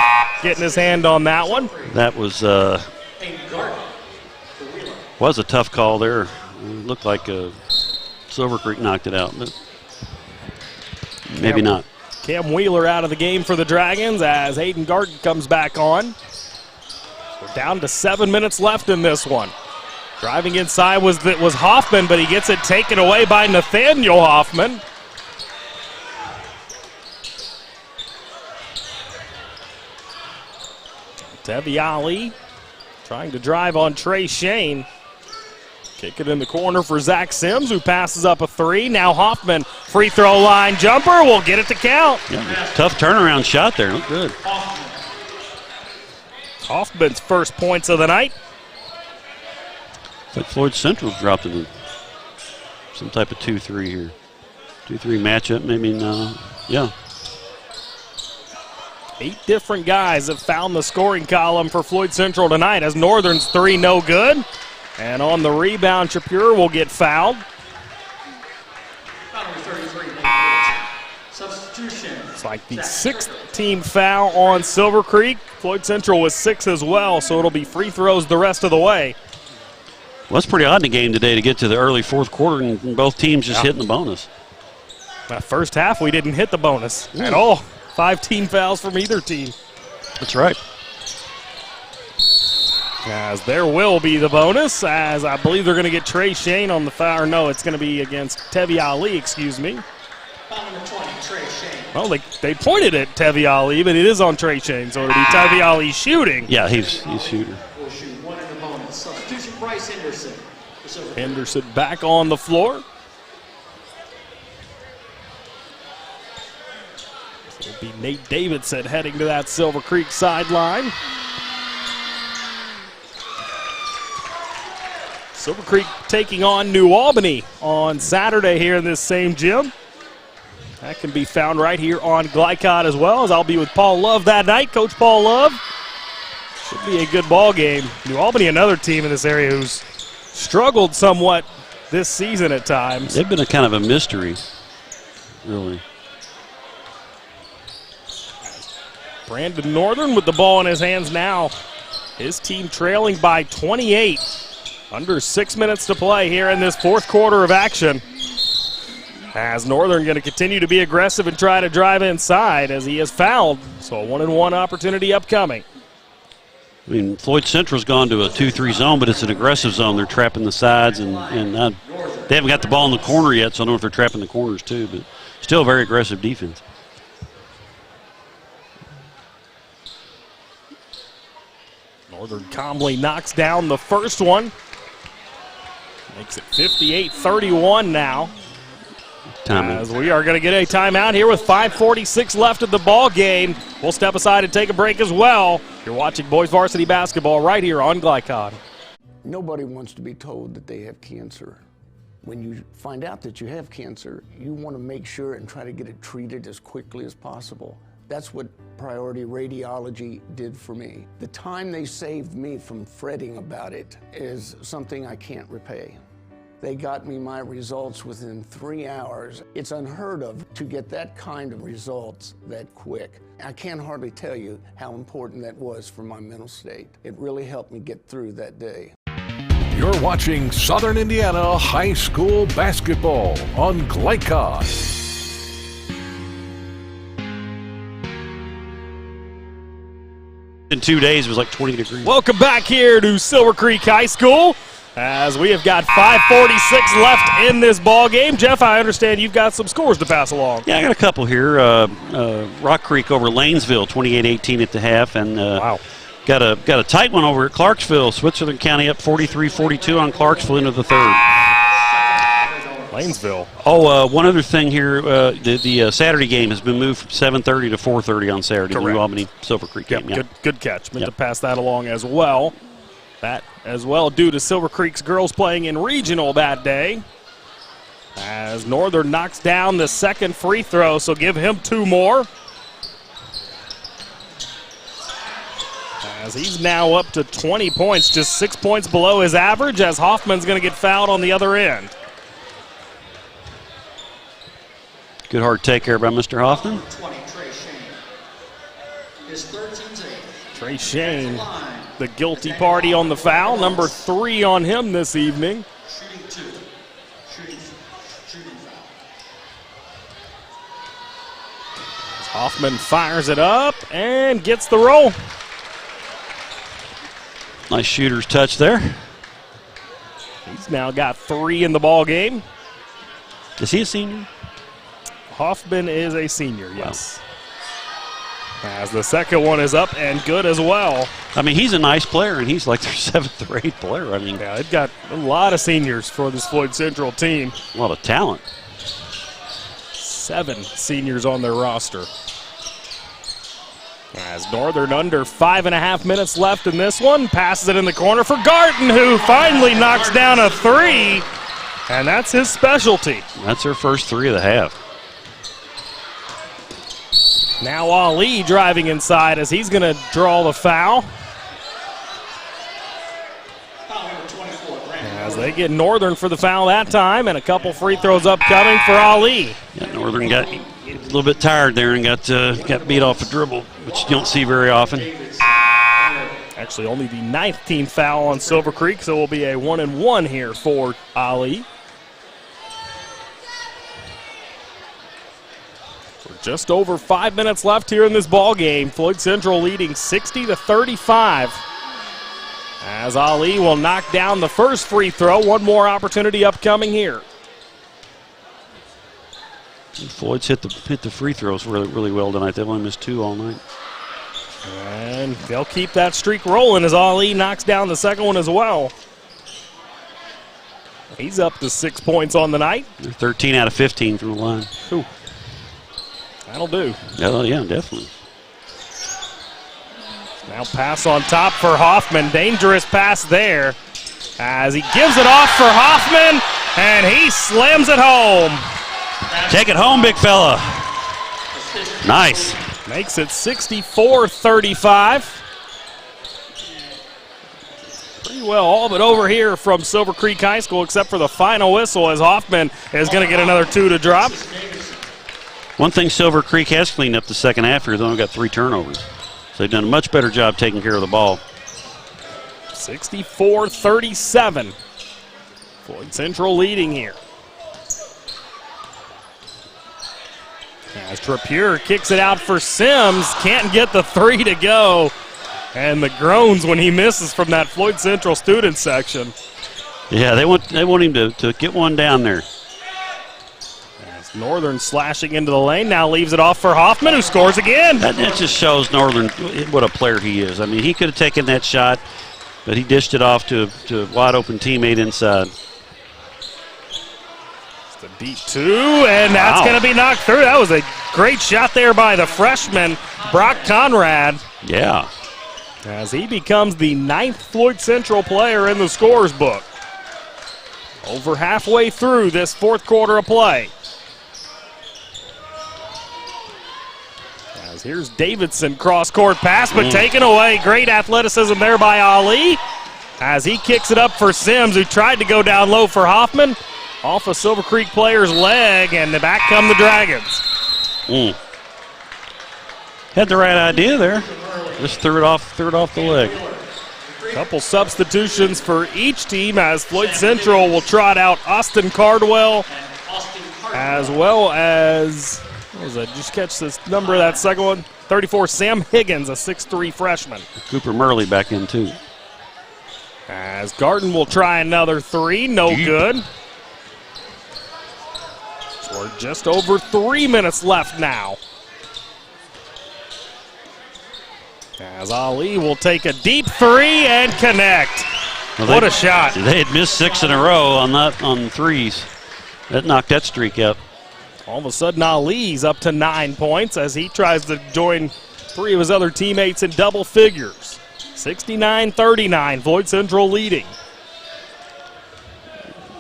getting his hand on that one. That was a tough call there. It looked like Silver Creek knocked it out, but maybe not. Cam Wheeler out of the game for the Dragons as Hayden Garten comes back on. We're down to 7 minutes left in this one. Driving inside was Hoffman, but he gets it taken away by Nathaniel Hoffman. Tevi Ali trying to drive on Trey Shane. Kick it in the corner for Zach Sims, who passes up a three. Now Hoffman, free throw line jumper, will get it to count. Yeah, tough turnaround shot there, looked good. Hoffman's first points of the night. Looks like Floyd Central's dropped into some type of 2-3 here. 2-3 matchup, maybe, yeah. 8 different guys have found the scoring column for Floyd Central tonight, as Northern's three no good. And on the rebound, Trapure will get fouled. Substitution. It's like the 6th team foul on Silver Creek. Floyd Central was 6 as well, so it'll be free throws the rest of the way. Well, it's pretty odd in the game today to get to the early fourth quarter and both teams just hitting the bonus. That first half, we didn't hit the bonus at all. 5 team fouls from either team. That's right. As there will be the bonus, as I believe they're going to get Trey Shane on the foul. No, it's going to be against Tevi Ali, excuse me. Foul number 20, Trey Shane. Well, they pointed at Tevi Ali, but it is on Trey Shane, so it'll be Tevi Ali shooting. Yeah, he's shooting. Will shoot one in the bonus. Substitution, Bryce Henderson. Henderson back on the floor. So it'll be Nate Davidson heading to that Silver Creek sideline. Silver Creek taking on New Albany on Saturday here in this same gym. That can be found right here on Glycod as well, as I'll be with Paul Love that night. Coach Paul Love. Should be a good ball game. New Albany, another team in this area who's struggled somewhat this season at times. They've been a kind of a mystery, really. Brandon Northern with the ball in his hands now. His team trailing by 28. Under 6 minutes to play here in this fourth quarter of action. As Northern going to continue to be aggressive and try to drive inside as he has fouled. So a 1-and-1 opportunity upcoming. I mean, Floyd Central's gone to a 2-3 zone, but it's an aggressive zone. They're trapping the sides, and they haven't got the ball in the corner yet, so I don't know if they're trapping the corners too, but still very aggressive defense. Northern calmly knocks down the first one. Makes it 58-31 now. As we are going to get a timeout here with 5:46 left of the ball game. We'll step aside and take a break as well. You're watching boys varsity basketball right here on Glycon. Nobody wants to be told that they have cancer. When you find out that you have cancer, you want to make sure and try to get it treated as quickly as possible. That's what Priority Radiology did for me. The time they saved me from fretting about it is something I can't repay. They got me my results within 3 hours. It's unheard of to get that kind of results that quick. I can't hardly tell you how important that was for my mental state. It really helped me get through that day. You're watching Southern Indiana High School Basketball on Glycon. In 2 days, it was like 20 degrees. Welcome back here to Silver Creek High School as we have got 5:46 left in this ball game. Jeff, I understand you've got some scores to pass along. Yeah, I got a couple here. Rock Creek over Lanesville, 28-18 at the half, and wow. Got a tight one over at Clarksville. Switzerland County up 43-42 on Clarksville into the third. Lanesville. Oh, one other thing here. The Saturday game has been moved from 7:30 to 4:30 on Saturday. Correct. New Albany Silver Creek game. Yep, good catch. Meant to pass that along as well. That as well due to Silver Creek's girls playing in regional that day. As Northern knocks down the second free throw, so give him 2 more. As he's now up to 20 points, just 6 points below his average, as Hoffman's going to get fouled on the other end. Good hard take there by Mr. Hoffman. 20, Trey Shane. His 13's 8. Trey Shane, the guilty party on the foul, number 3 on him this evening. Shooting 2. Shooting foul. Hoffman fires it up and gets the roll. Nice shooter's touch there. He's now got 3 in the ball game. Is he a senior? Hoffman is a senior, yes. Wow. As the second one is up and good as well. I mean, he's a nice player, and he's like their 7th or 8th player. I mean, yeah, they've got a lot of seniors for this Floyd Central team. A lot of talent. 7 seniors on their roster. As Northern under 5.5 minutes left in this one, passes it in the corner for Garten, who finally knocks down a 3, and that's his specialty. That's her first 3 of the half. Now Ali driving inside as he's going to draw the foul. As they get Northern for the foul that time, and a couple free throws upcoming for Ali. Yeah, Northern got a little bit tired there and got beat off a dribble, which you don't see very often. Actually, only the 9th team foul on Silver Creek, so it will be a 1-and-1 here for Ali. Just over 5 minutes left here in this ball game. Floyd Central leading 60-35. As Ali will knock down the first free throw. One more opportunity upcoming here. Floyd's hit the free throws really well tonight. They've only missed 2 all night. And they'll keep that streak rolling as Ali knocks down the second one as well. He's up to 6 points on the night. They're 13 out of 15 from the line. Ooh. That'll do. Yeah, definitely. Now pass on top for Hoffman. Dangerous pass there as he gives it off for Hoffman, and he slams it home. Take it home, big fella. Nice. Makes it 64-35. Pretty well all but over here from Silver Creek High School, except for the final whistle as Hoffman is going to get another 2 to drop. One thing Silver Creek has cleaned up the second half here, they've only got 3 turnovers. So they've done a much better job taking care of the ball. 64-37. Floyd Central leading here. As Trapure kicks it out for Sims, can't get the three to go. And the groans when he misses from that Floyd Central student section. Yeah, they want him to get one down there. As Northern slashing into the lane, now leaves it off for Hoffman, who scores again. That just shows Northern what a player he is. I mean, he could have taken that shot, but he dished it off to a wide open teammate inside. It's the deep two, and that's going to be knocked through. That was a great shot there by the freshman, Brock Conrad. Yeah. As he becomes the 9th Floyd Central player in the scores book. Over halfway through this fourth quarter of play. As here's Davidson, cross-court pass, but taken away. Great athleticism there by Ali. As he kicks it up for Sims, who tried to go down low for Hoffman. Off a Silver Creek player's leg, and back come the Dragons. Had the right idea there. Just threw it off the leg. Couple substitutions for each team as Floyd Central will trot out Austin Cardwell, as well as, what was that? Did you catch this number of that second one? 34, Sam Higgins, a 6'3 freshman. Cooper Murley back in too. As Garden will try another three, no good. So we're just over 3 minutes left now. As Ali will take a deep three and connect. Well, what a shot. They had missed 6 in a row on threes. That knocked that streak up. All of a sudden, Ali's up to 9 points as he tries to join 3 of his other teammates in double figures. 69-39, Floyd Central leading.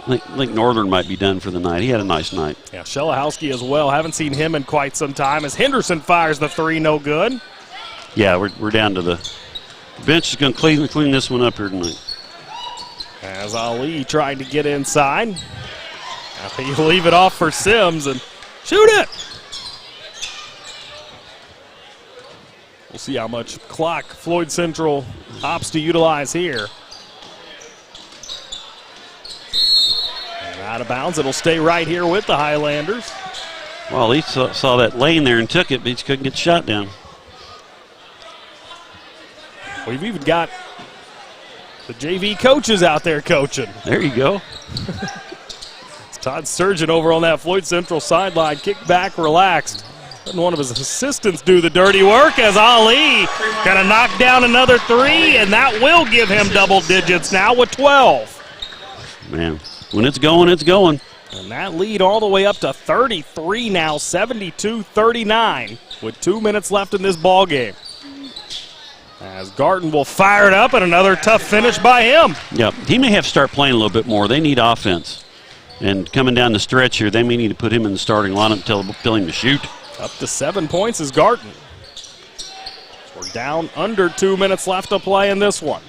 I think Northern might be done for the night. He had a nice night. Yeah, Shelahowski as well. Haven't seen him in quite some time as Henderson fires the three, no good. Yeah, we're down to the bench is going to clean this one up here tonight. As Ali trying to get inside. Now he'll leave it off for Sims and shoot it. We'll see how much clock Floyd Central opts to utilize here. And out of bounds, it'll stay right here with the Highlanders. Well, he saw that lane there and took it, but he just couldn't get the shot down. We've even got the JV coaches out there coaching. There you go. It's Todd Surgeon over on that Floyd Central sideline. Kick back, relaxed. Letting one of his assistants do the dirty work as Ali going to knock down another three, and that will give him double digits now with 12. Man, when it's going, it's going. And that lead all the way up to 33 now, 72-39, with 2 minutes left in this ball game. As Garten will fire it up, and another tough finish by him. Yeah, he may have to start playing a little bit more. They need offense. And coming down the stretch here, they may need to put him in the starting lineup, tell him to shoot. Up to 7 points is Garten. We're down under 2 minutes left to play in this one.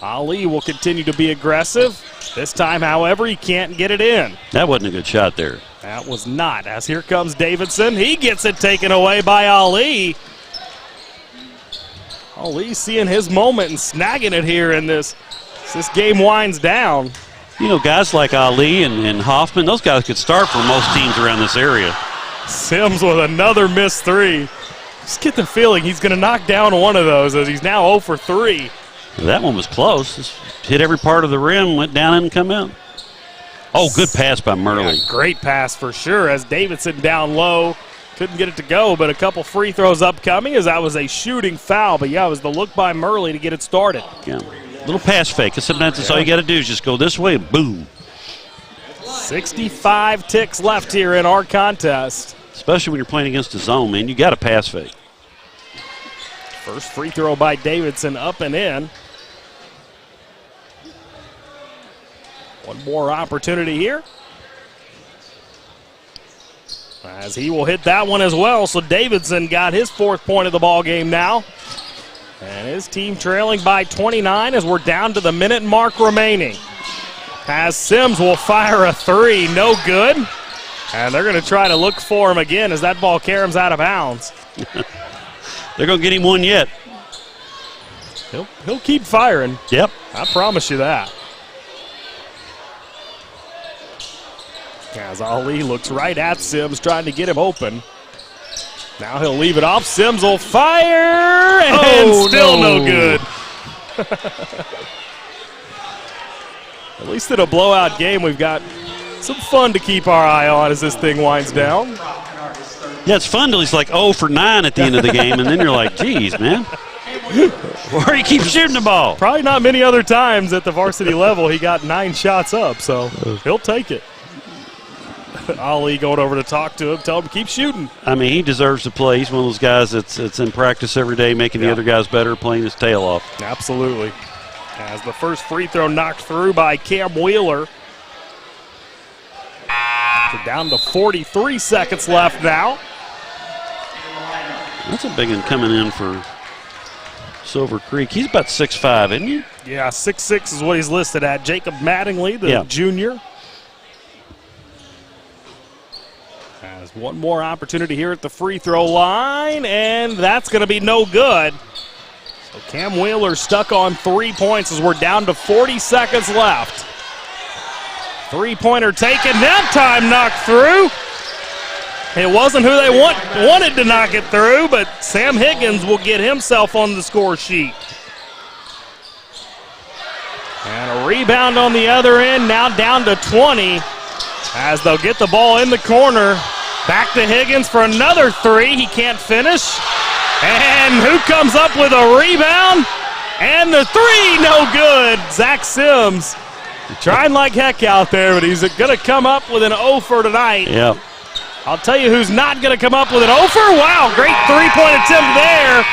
Ali will continue to be aggressive. This time, however, he can't get it in. That wasn't a good shot there. That was not, as here comes Davidson. He gets it taken away by Ali. Ali seeing his moment and snagging it here in this. As this game winds down. You know, guys like Ali and Hoffman, those guys could start for most teams around this area. Sims with another missed three. Just get the feeling he's going to knock down one of those as he's now 0 for 3. That one was close. Just hit every part of the rim, went down and come out. Oh, good pass by Murley. Yeah, great pass for sure as Davidson down low. Couldn't get it to go, but a couple free throws upcoming as that was a shooting foul. But, yeah, it was the look by Murley to get it started. Yeah, little pass fake. Sometimes that's all you got to do is just go this way, boom. 65 ticks left here in our contest. Especially when you're playing against a zone, man. You got to pass fake. First free throw by Davidson up and in. One more opportunity here. As he will hit that one as well. So Davidson got his 4th point of the ball game now. And his team trailing by 29 as we're down to the minute mark remaining. As Sims will fire a three, no good. And they're going to try to look for him again as that ball caroms out of bounds. They're going to get him one yet. He'll keep firing. Yep. I promise you that. As Ali looks right at Sims, trying to get him open. Now he'll leave it off. Sims will fire, and still no good. At least in a blowout game, we've got some fun to keep our eye on as this thing winds down. Yeah, it's fun till he's like 0 for 9 at the end of the game, and then you're like, geez, man. Where do you keep shooting the ball? Probably not many other times at the varsity level he got 9 shots up, so he'll take it. Ali going over to talk to him, tell him keep shooting. I mean, he deserves to play. He's one of those guys that's in practice every day, making the other guys better, playing his tail off. Absolutely. As the first free throw knocked through by Cam Wheeler. So down to 43 seconds left now. That's a big one coming in for Silver Creek. He's about 6'5", isn't he? Yeah, 6'6" is what he's listed at. Jacob Mattingly, the junior. Has one more opportunity here at the free throw line, and that's going to be no good. So Cam Wheeler stuck on 3 points as we're down to 40 seconds left. Three-pointer taken, that time knocked through. It wasn't who they wanted to knock it through, but Sam Higgins will get himself on the score sheet. And a rebound on the other end, now down to 20 as they'll get the ball in the corner. Back to Higgins for another three. He can't finish. And who comes up with a rebound? And the three, no good. Zach Sims trying like heck out there, but he's going to come up with an 0 for tonight. Yep. I'll tell you who's not going to come up with an 0 for. Wow, great three-point attempt there.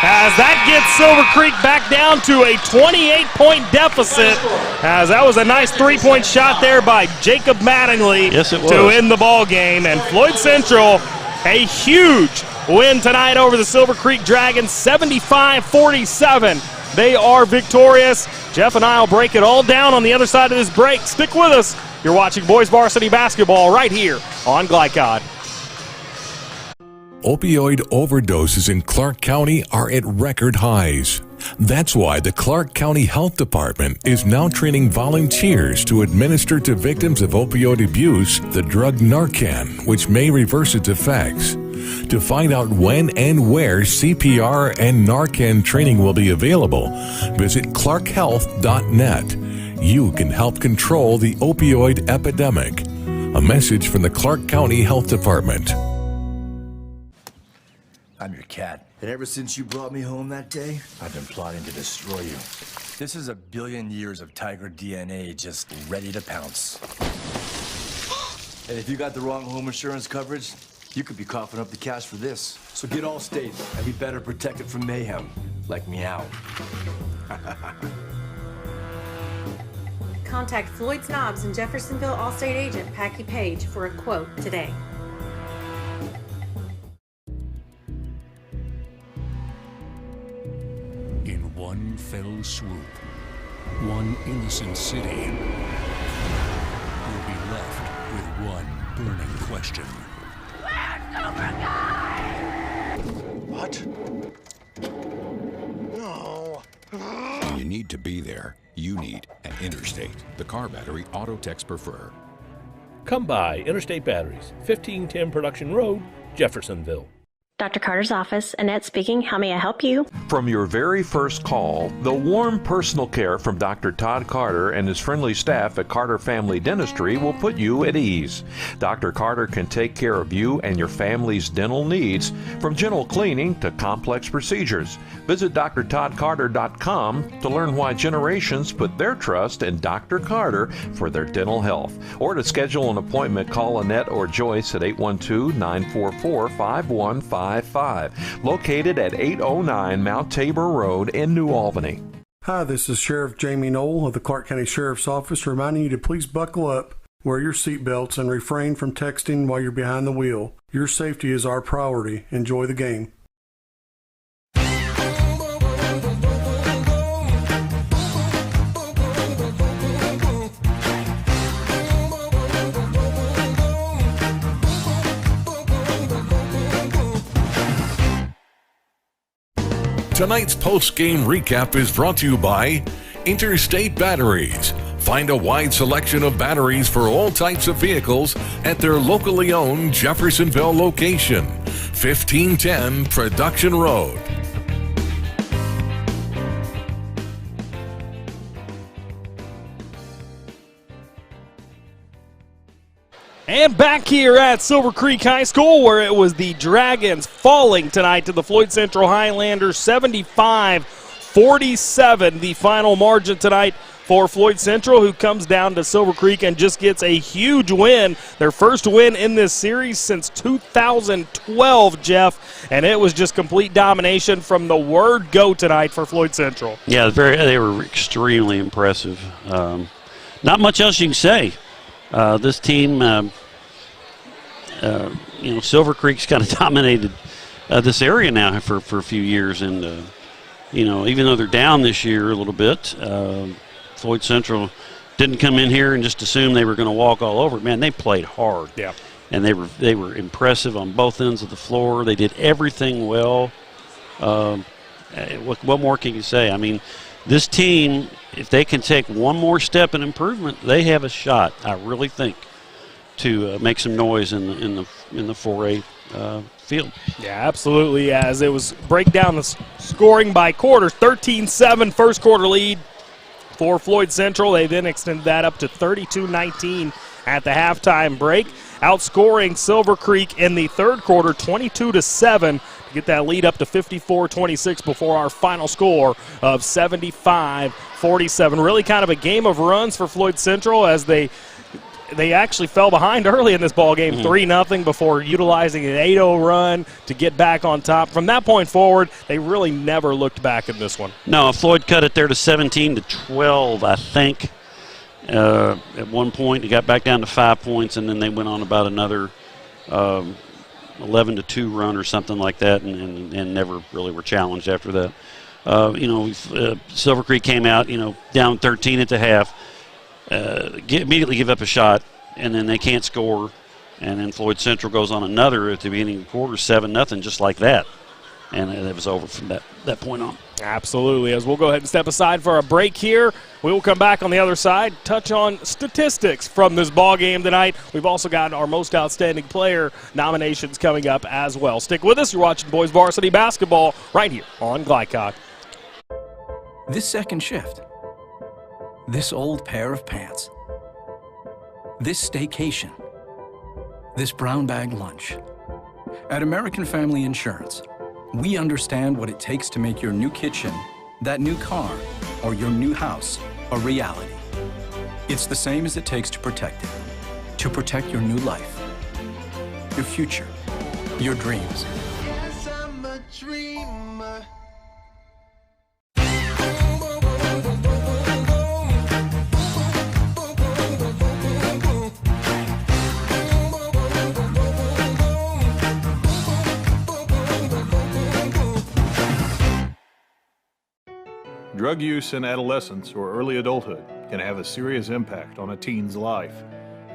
As that gets Silver Creek back down to a 28-point deficit. As that was a nice three-point shot there by Jacob Mattingly to end the ball game. And Floyd Central, a huge win tonight over the Silver Creek Dragons, 75-47. They are victorious. Jeff and I will break it all down on the other side of this break. Stick with us. You're watching Boys Varsity Basketball right here on Glycod. Opioid overdoses in Clark County are at record highs. That's why the Clark County Health Department is now training volunteers to administer to victims of opioid abuse the drug Narcan, which may reverse its effects. To find out when and where CPR and Narcan training will be available, visit clarkhealth.net. You can help control the opioid epidemic. A message from the Clark County Health Department. I'm your cat. And ever since you brought me home that day, I've been plotting to destroy you. This is a billion years of tiger DNA just ready to pounce. And if you got the wrong home insurance coverage, you could be coughing up the cash for this. So get Allstate and be better protected from mayhem, like meow. Contact Floyd Snobs and Jeffersonville Allstate agent Packy Page for a quote today. In one fell swoop, one innocent city will be left with one burning question. What? No. When you need to be there, you need an Interstate, the car battery auto techs prefer. Come by Interstate Batteries, 1510 Production Road, Jeffersonville. Dr. Carter's office, Annette speaking. How may I help you? From your very first call, the warm personal care from Dr. Todd Carter and his friendly staff at Carter Family Dentistry will put you at ease. Dr. Carter can take care of you and your family's dental needs, from gentle cleaning to complex procedures. Visit drtoddcarter.com to learn why generations put their trust in Dr. Carter for their dental health. Or to schedule an appointment, call Annette or Joyce at 812-944-5155. Located at 809 Mount Tabor Road in New Albany. Hi, this is Sheriff Jamie Knoll of the Clark County Sheriff's Office reminding you to please buckle up, wear your seatbelts, and refrain from texting while you're behind the wheel. Your safety is our priority. Enjoy the game. Tonight's post-game recap is brought to you by Interstate Batteries, Find a wide selection of batteries for all types of vehicles at their locally owned Jeffersonville location, 1510 Production Road. And back here at Silver Creek High School, where it was the Dragons falling tonight to the Floyd Central Highlanders, 75-47, the final margin tonight for Floyd Central, who comes down to Silver Creek and just gets a huge win, their first win in this series since 2012, Jeff, and it was just complete domination from the word go tonight for Floyd Central. Yeah, they were extremely impressive. Not much else you can say. This team, Silver Creek's kind of dominated this area now for a few years, and even though they're down this year a little bit, Floyd Central didn't come in here and just assume they were going to walk all over. Man, they played hard. Yeah, and they were impressive on both ends of the floor. They did everything well. What more can you say? I mean, this team, if they can take one more step in improvement, they have a shot, I really think, to make some noise in the 4A field. Yeah, absolutely. As it was break down the scoring by quarters, 13-7 first quarter lead for Floyd Central. They then extended that up to 32-19 at the halftime break, outscoring Silver Creek in the third quarter 22-7. Get that lead up to 54-26 before our final score of 75-47. Really kind of a game of runs for Floyd Central, as they actually fell behind early in this ball game, 3-0, before utilizing an 8-0 run to get back on top. From that point forward, they really never looked back in this one. No, Floyd cut it there to 17-12, I think. At one point, they got back down to 5 points, and then they went on about another 11-2 run or something like that, and never really were challenged after that. Silver Creek came out, down 13 at the half, immediately give up a shot, and then they can't score, and then Floyd Central goes on another at the beginning of the quarter, 7-0, just like that, and it was over from that point on. Absolutely. As we'll go ahead and step aside for a break here, we will come back on the other side, touch on statistics from this ball game tonight. We've also got our most outstanding player nominations coming up as well. Stick with us. You're watching Boys Varsity Basketball right here on Glycock. This second shift, this old pair of pants, this staycation, this brown bag lunch. At American Family Insurance, we understand what it takes to make your new kitchen, that new car, or your new house a reality. It's the same as it takes to protect it. To protect your new life, your future, your dreams. Yes, I'm a dreamer. Drug use in adolescence or early adulthood can have a serious impact on a teen's life.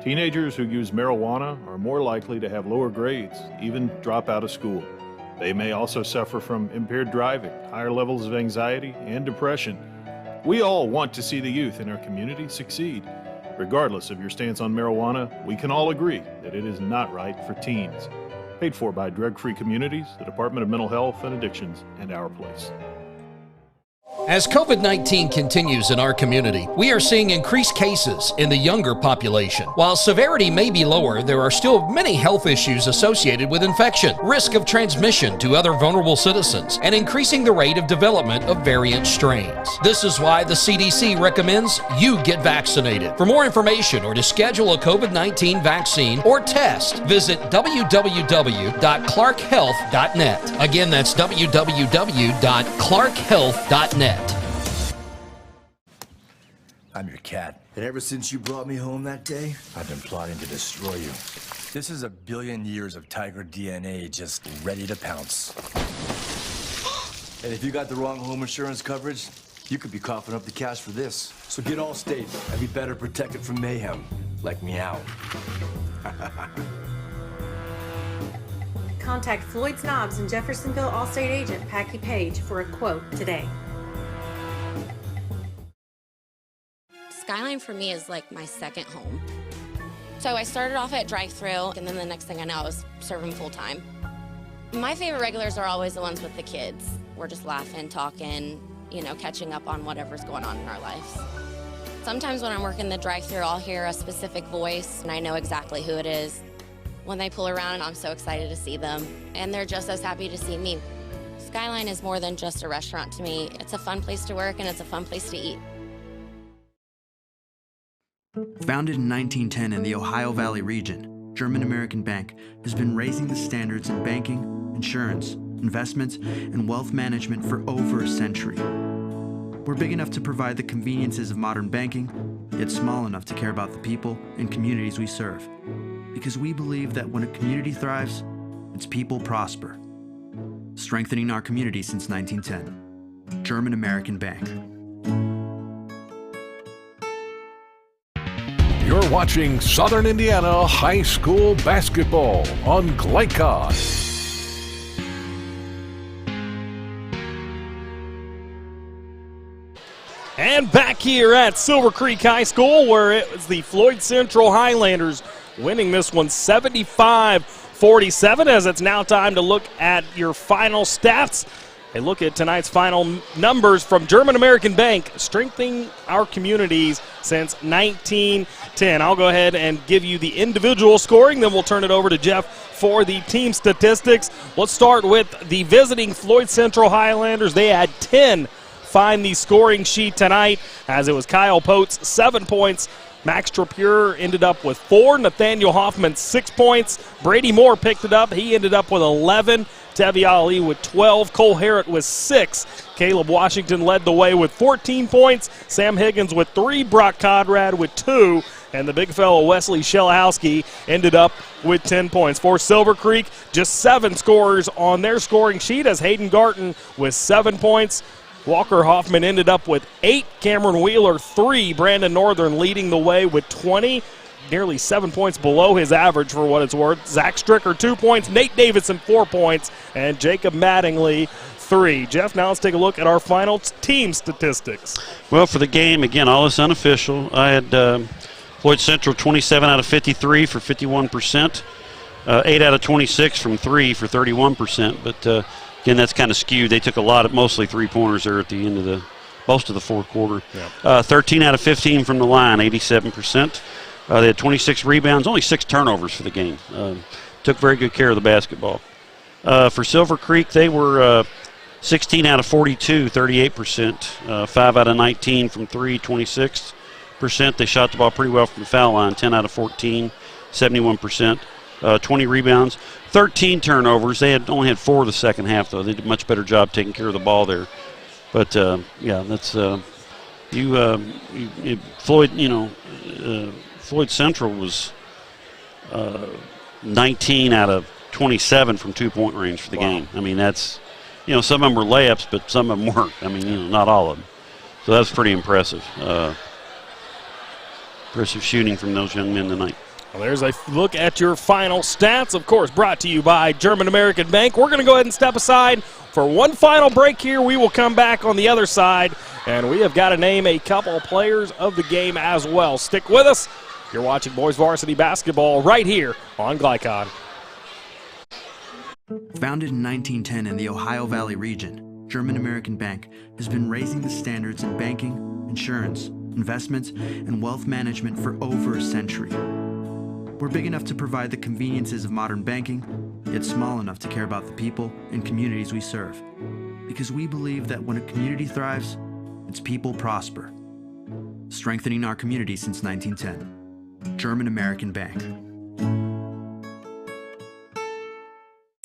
Teenagers who use marijuana are more likely to have lower grades, even drop out of school. They may also suffer from impaired driving, higher levels of anxiety, and depression. We all want to see the youth in our community succeed. Regardless of your stance on marijuana, we can all agree that it is not right for teens. Paid for by Drug-Free Communities, the Department of Mental Health and Addictions, and Our Place. As COVID-19 continues in our community, we are seeing increased cases in the younger population. While severity may be lower, there are still many health issues associated with infection, risk of transmission to other vulnerable citizens, and increasing the rate of development of variant strains. This is why the CDC recommends you get vaccinated. For more information or to schedule a COVID-19 vaccine or test, visit www.clarkhealth.net. Again, that's www.clarkhealth.net. I'm your cat. And ever since you brought me home that day, I've been plotting to destroy you. This is a billion years of tiger DNA just ready to pounce. And if you got the wrong home insurance coverage, you could be coughing up the cash for this. So get Allstate and be better protected from mayhem, like meow. Contact Floyd Snobs and Jeffersonville Allstate agent Packy Page for a quote today. Skyline for me is like my second home. So I started off at drive-thru, and then the next thing I know, I was serving full-time. My favorite regulars are always the ones with the kids. We're just laughing, talking, you know, catching up on whatever's going on in our lives. Sometimes when I'm working the drive-thru, I'll hear a specific voice, and I know exactly who it is. When they pull around, I'm so excited to see them, and they're just as happy to see me. Skyline is more than just a restaurant to me. It's a fun place to work, and it's a fun place to eat. Founded in 1910 in the Ohio Valley region, German American Bank has been raising the standards in banking, insurance, investments, and wealth management for over a century. We're big enough to provide the conveniences of modern banking, yet small enough to care about the people and communities we serve. Because we believe that when a community thrives, its people prosper. Strengthening our community since 1910. German American Bank. You're watching Southern Indiana High School basketball on Glycon. And back here at Silver Creek High School, where it was the Floyd Central Highlanders winning this one 75-47, as it's now time to look at your final stats. A look at tonight's final numbers from German American Bank, strengthening our communities since 1910. I'll go ahead and give you the individual scoring, then we'll turn it over to Jeff for the team statistics. Let's start with the visiting Floyd Central Highlanders. They had 10 find the scoring sheet tonight, as it was Kyle Potes, 7 points. Max Trapure ended up with 4. Nathaniel Hoffman, 6 points. Brady Moore picked it up. He ended up with 11. Tevi Ali with 12. Cole Harrett with 6. Caleb Washington led the way with 14 points. Sam Higgins with 3. Brock Conrad with 2. And the big fellow Wesley Shelahowski ended up with 10 points. For Silver Creek, just 7 scorers on their scoring sheet, as Hayden Garton with 7 points. Walker Hoffman ended up with 8. Cameron Wheeler, 3. Brandon Northern leading the way with 20. Nearly 7 points below his average for what it's worth. Zach Stricker, 2 points. Nate Davidson, 4 points. And Jacob Mattingly, 3. Jeff, now let's take a look at our final team statistics. Well, for the game, again, all is unofficial. I had Floyd Central 27 out of 53 for 51%. 8 out of 26 from 3 for 31%. But again, that's kind of skewed. They took a lot of mostly three-pointers there at the end of most of the fourth quarter. Yep. 13 out of 15 from the line, 87%. They had 26 rebounds, only 6 turnovers for the game. Took very good care of the basketball. For Silver Creek, they were 16 out of 42, 38%. 5 out of 19 from 3, 26%. They shot the ball pretty well from the foul line, 10 out of 14, 71%. 20 rebounds, 13 turnovers. They had only had 4 the second half, though. They did a much better job taking care of the ball there. But, yeah, that's Floyd, Floyd Central was 19 out of 27 from 2-point range for the game. I mean, that's, some of them were layups, but some of them weren't. I mean, not all of them. So that's pretty impressive. Impressive shooting from those young men tonight. Well, there's a look at your final stats, of course, brought to you by German American Bank. We're going to go ahead and step aside for one final break here. We will come back on the other side, and we have got to name a couple players of the game as well. Stick with us. You're watching Boys Varsity Basketball right here on Glycon. Founded in 1910 in the Ohio Valley region, German American Bank has been raising the standards in banking, insurance, investments, and wealth management for over a century. We're big enough to provide the conveniences of modern banking, yet small enough to care about the people and communities we serve. Because we believe that when a community thrives, its people prosper. Strengthening our community since 1910. German American Bank.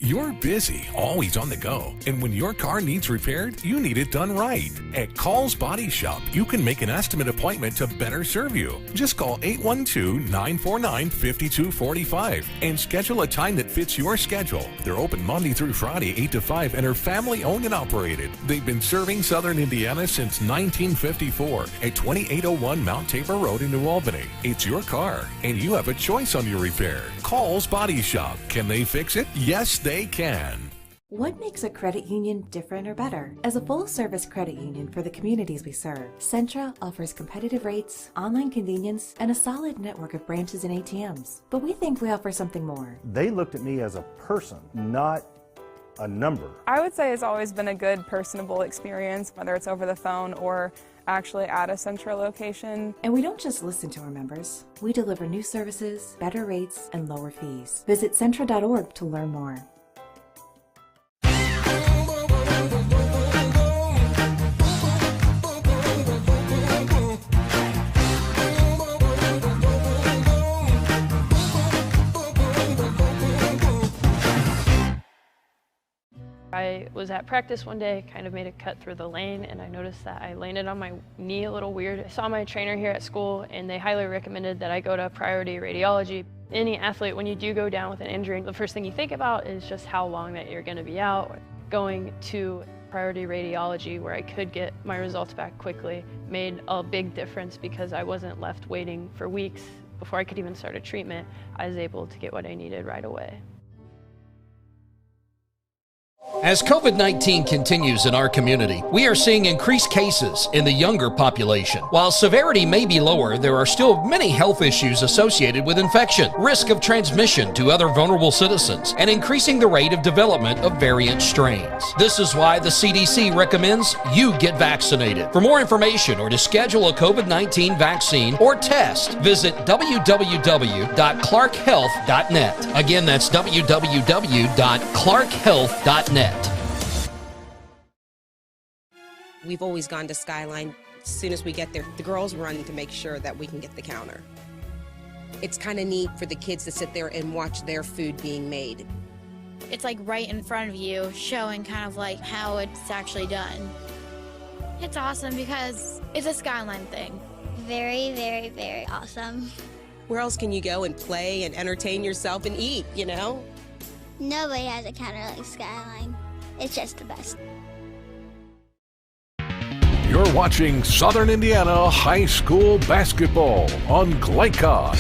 You're busy, always on the go, and when your car needs repaired, you need it done right. At Call's Body Shop, you can make an estimate appointment to better serve you. Just call 812-949-5245 and schedule a time that fits your schedule. They're open Monday through Friday, 8 to 5, and are family-owned and operated. They've been serving Southern Indiana since 1954 at 2801 Mount Tabor Road in New Albany. It's your car, and you have a choice on your repair. Call's Body Shop. Can they fix it? Yes, they can. What makes a credit union different or better? As a full-service credit union for the communities we serve, Centra offers competitive rates, online convenience, and a solid network of branches and ATMs. But we think we offer something more. They looked at me as a person, not a number. I would say it's always been a good, personable experience, whether it's over the phone or actually at a Centra location. And we don't just listen to our members. We deliver new services, better rates, and lower fees. Visit Centra.org to learn more. I was at practice one day, kind of made a cut through the lane, and I noticed that I landed on my knee a little weird. I saw my trainer here at school, and they highly recommended that I go to priority radiology. Any athlete, when you do go down with an injury, the first thing you think about is just how long that you're going to be out. Going to priority radiology, where I could get my results back quickly, made a big difference because I wasn't left waiting for weeks before I could even start a treatment. I was able to get what I needed right away. As COVID-19 continues in our community, we are seeing increased cases in the younger population. While severity may be lower, there are still many health issues associated with infection, risk of transmission to other vulnerable citizens, and increasing the rate of development of variant strains. This is why the CDC recommends you get vaccinated. For more information or to schedule a COVID-19 vaccine or test, visit www.clarkhealth.net. Again, that's www.clarkhealth.net. We've always gone to Skyline. As soon as we get there, the girls run to make sure that we can get the counter. It's kind of neat for the kids to sit there and watch their food being made. It's like right in front of you, showing kind of like how it's actually done. It's awesome because it's a Skyline thing. Very, very, very awesome. Where else can you go and play and entertain yourself and eat, you know? Nobody has a counter like Skyline. It's just the best. You're watching Southern Indiana High School Basketball on Glycod.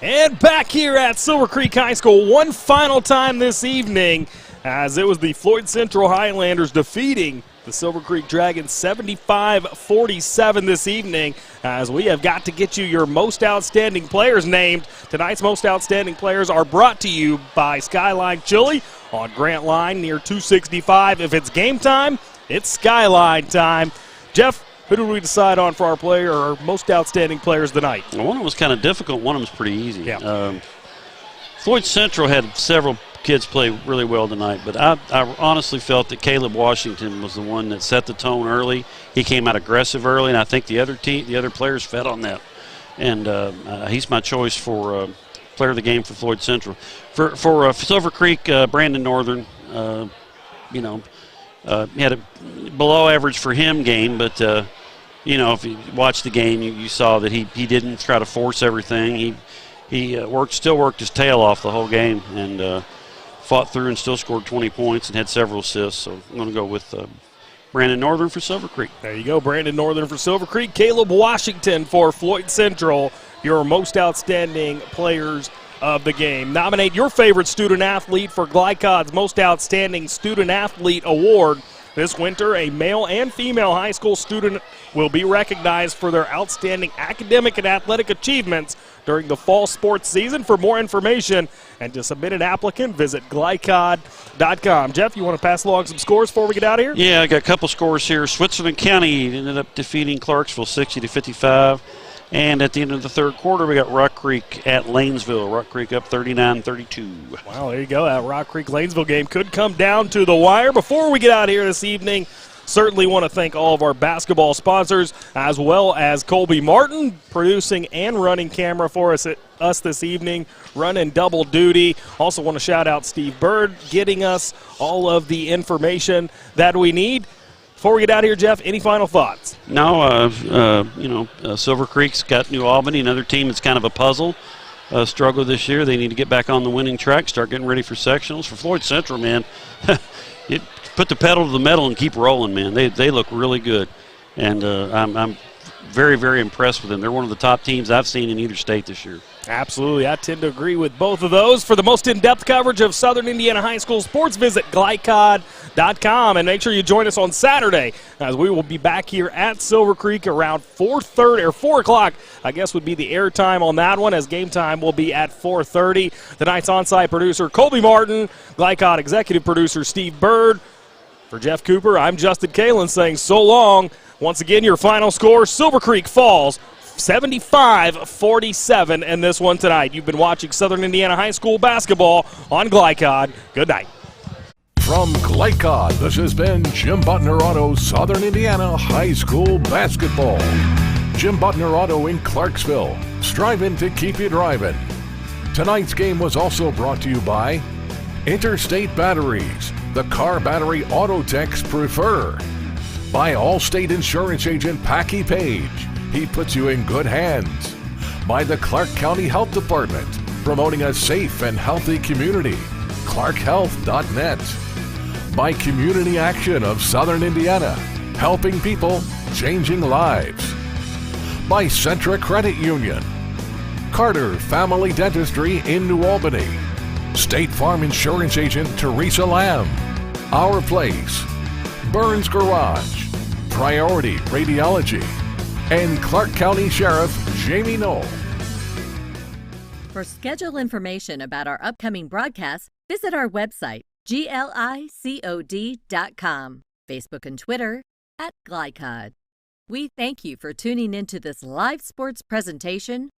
And back here at Silver Creek High School one final time this evening, as it was the Floyd Central Highlanders defeating the Silver Creek Dragons 75-47 this evening, as we have got to get you your most outstanding players named. Tonight's most outstanding players are brought to you by Skyline Chili on Grant Line near 265. If it's game time, it's Skyline time. Jeff, who did we decide on for our most outstanding players tonight? Well, one of them was kind of difficult. One of them was pretty easy. Yeah. Floyd Central had several kids play really well tonight, but I honestly felt that Caleb Washington was the one that set the tone early. He came out aggressive early, and I think the other players fed on that. And he's my choice for player of the game for Floyd Central. For Silver Creek, Brandon Northern, he had a below average for him game, but if you watched the game, you saw that he didn't try to force everything. He still worked his tail off the whole game and fought through and still scored 20 points and had several assists. So I'm going to go with Brandon Northern for Silver Creek. There you go, Brandon Northern for Silver Creek. Caleb Washington for Floyd Central, your most outstanding players of the game. Nominate your favorite student athlete for Glycod's Most Outstanding Student Athlete Award. This winter, a male and female high school student will be recognized for their outstanding academic and athletic achievements during the fall sports season. For more information and to submit an applicant, visit glycod.com. Jeff, you want to pass along some scores before we get out of here? Yeah, I got a couple scores here. Switzerland County ended up defeating Clarksville 60-55. And at the end of the third quarter, we got Rock Creek at Lanesville. Rock Creek up 39-32. Wow, there you go. That Rock Creek-Lanesville game could come down to the wire. Before we get out here this evening, certainly want to thank all of our basketball sponsors, as well as Colby Martin, producing and running camera for us this evening, running double duty. Also want to shout out Steve Bird, getting us all of the information that we need. Before we get out of here, Jeff, any final thoughts? No, Silver Creek's got New Albany, another team that's kind of a puzzle. Struggle this year. They need to get back on the winning track, start getting ready for sectionals. For Floyd Central, man, put the pedal to the metal and keep rolling, man. They look really good. And I'm very, very impressed with them. They're one of the top teams I've seen in either state this year. Absolutely. I tend to agree with both of those. For the most in-depth coverage of Southern Indiana high school sports, visit glycod.com, and make sure you join us on Saturday as we will be back here at Silver Creek around 4:30 or 4 o'clock, I guess would be the air time on that one, as game time will be at 4:30. Tonight's on-site producer, Colby Martin, Glycod executive producer, Steve Bird. For Jeff Cooper, I'm Justin Kalen saying so long. Once again, your final score, Silver Creek falls 75-47 in this one tonight. You've been watching Southern Indiana High School basketball on Glycod. Good night. From Glycod, this has been Jim Butner Auto Southern Indiana High School basketball. Jim Butner Auto in Clarksville, striving to keep you driving. Tonight's game was also brought to you by Interstate Batteries, the car battery auto techs prefer. By Allstate Insurance Agent Packy Page, he puts you in good hands. By the Clark County Health Department, promoting a safe and healthy community, clarkhealth.net. By Community Action of Southern Indiana, helping people, changing lives. By Centra Credit Union, Carter Family Dentistry in New Albany, State Farm Insurance Agent Teresa Lamb, Our Place, Burns Garage, Priority Radiology, and Clark County Sheriff Jamie Knoll. For schedule information about our upcoming broadcasts, visit our website, glicod.com, Facebook and Twitter @Glycod. We thank you for tuning into this live sports presentation